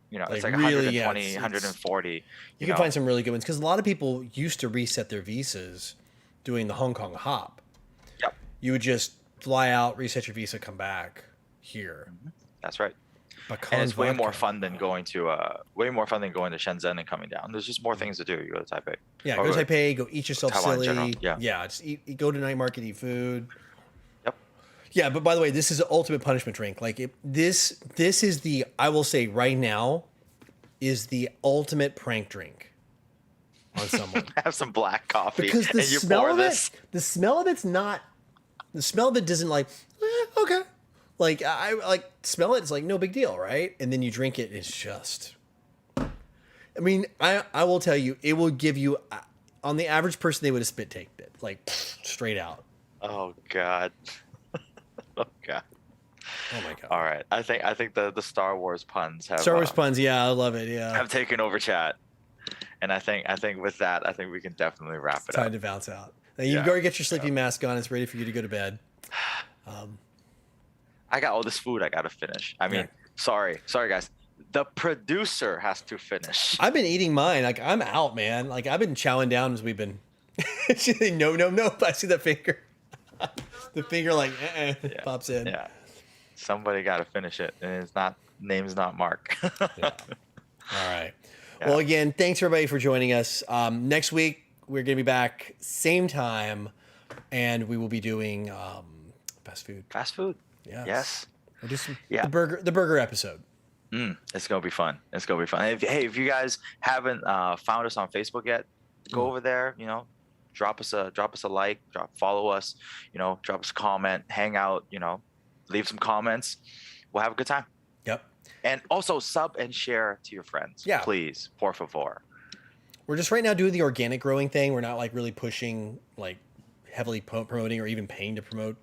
B: You know,
A: Like,
B: it's like
A: really,
B: 120,
A: yeah, it's-
B: 140.
A: You
B: know.
A: can find some really good ones because a lot of people used to reset their visas doing the Hong Kong hop.
B: Yep.
A: You would just fly out, reset your visa, come back here.
B: That's right.
A: Bakan
B: And it's way more
A: vodka.
B: fun than going to Shenzhen and coming down. There's just more things to do. You go to Taipei.
A: Yeah,
B: Or
A: go to Taipei, go eat yourself
B: Taiwan in
A: silly.
B: general, yeah.
A: Just go to night market, eat food.
B: Yep.
A: Yeah, but by the way, this is an ultimate punishment drink. Like this is the, I will say right now, is the ultimate prank drink on someone.
B: Have some black coffee
A: Because the
B: and you
A: smell
B: pour
A: of
B: this.
A: the smell of it's not, the smell of it doesn't like, okay. Like I like smell it, it's like no big deal, right? And then you drink it, it's just, I mean, I will tell you, it will give you, on the average person, they would have spit taked it, like straight out.
B: Oh God. Oh God.
A: Oh my God.
B: All right. I think the Star Wars puns have
A: Star Wars puns, yeah, I love it, yeah.
B: have taken over chat. And I think with that, I think we can definitely wrap it
A: Time
B: up.
A: to bounce out. Now you
B: Yeah.
A: go get your sleeping mask on, it's ready for you to go to bed.
B: I got all this food I gotta finish. I mean,
A: Yeah.
B: sorry guys. The producer has to finish.
A: I've been eating mine, like I'm out, man. Like I've been chowing down as we've been. No, I see the finger. The finger like pops in.
B: Yeah. Somebody gotta finish it. And it's not name's not Mark.
A: Yeah. All right.
B: Yeah.
A: Well, again, thanks everybody for joining us. Next week we're gonna be back same time, and we will be doing fast food.
B: Fast food. Yes.
A: We'll do some
B: Yeah.
A: the burger episode.
B: It's gonna be fun. It's gonna be fun. If you guys haven't found us on Facebook yet, go over there. You know, drop us a like, follow us. You know, drop us a comment, hang out. You know, leave some comments. We'll have a good time.
A: Yep.
B: And also sub and share to your friends.
A: Yeah.
B: Please, por favor.
A: We're just right now doing the organic growing thing. We're not like really pushing, like heavily promoting or even paying to promote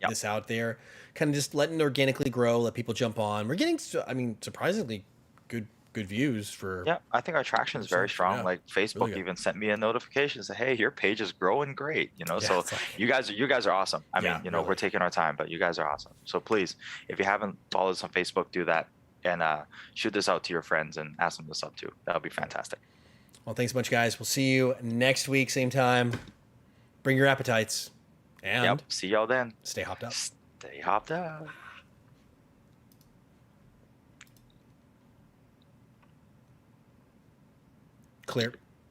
A: this out there. Kind of just letting it organically grow, let people jump on. We're getting, I mean, surprisingly good views for.
B: Yeah, I think our traction is very strong.
A: Yeah,
B: like Facebook
A: really
B: even sent me a notification, say, "Hey, your page is growing great." You know,
A: Yeah,
B: so
A: it's like-
B: you guys are awesome. I mean, you know,
A: really.
B: we're taking our time, but you guys are awesome. So please, if you haven't followed us on Facebook, do that and shoot this out to your friends and ask them to sub too. That would be fantastic.
A: Well, thanks a bunch, guys. We'll see you next week, same time. Bring your appetites and
B: Yep. See y'all then.
A: stay hopped up.
B: Stay hopped up.
A: Clear.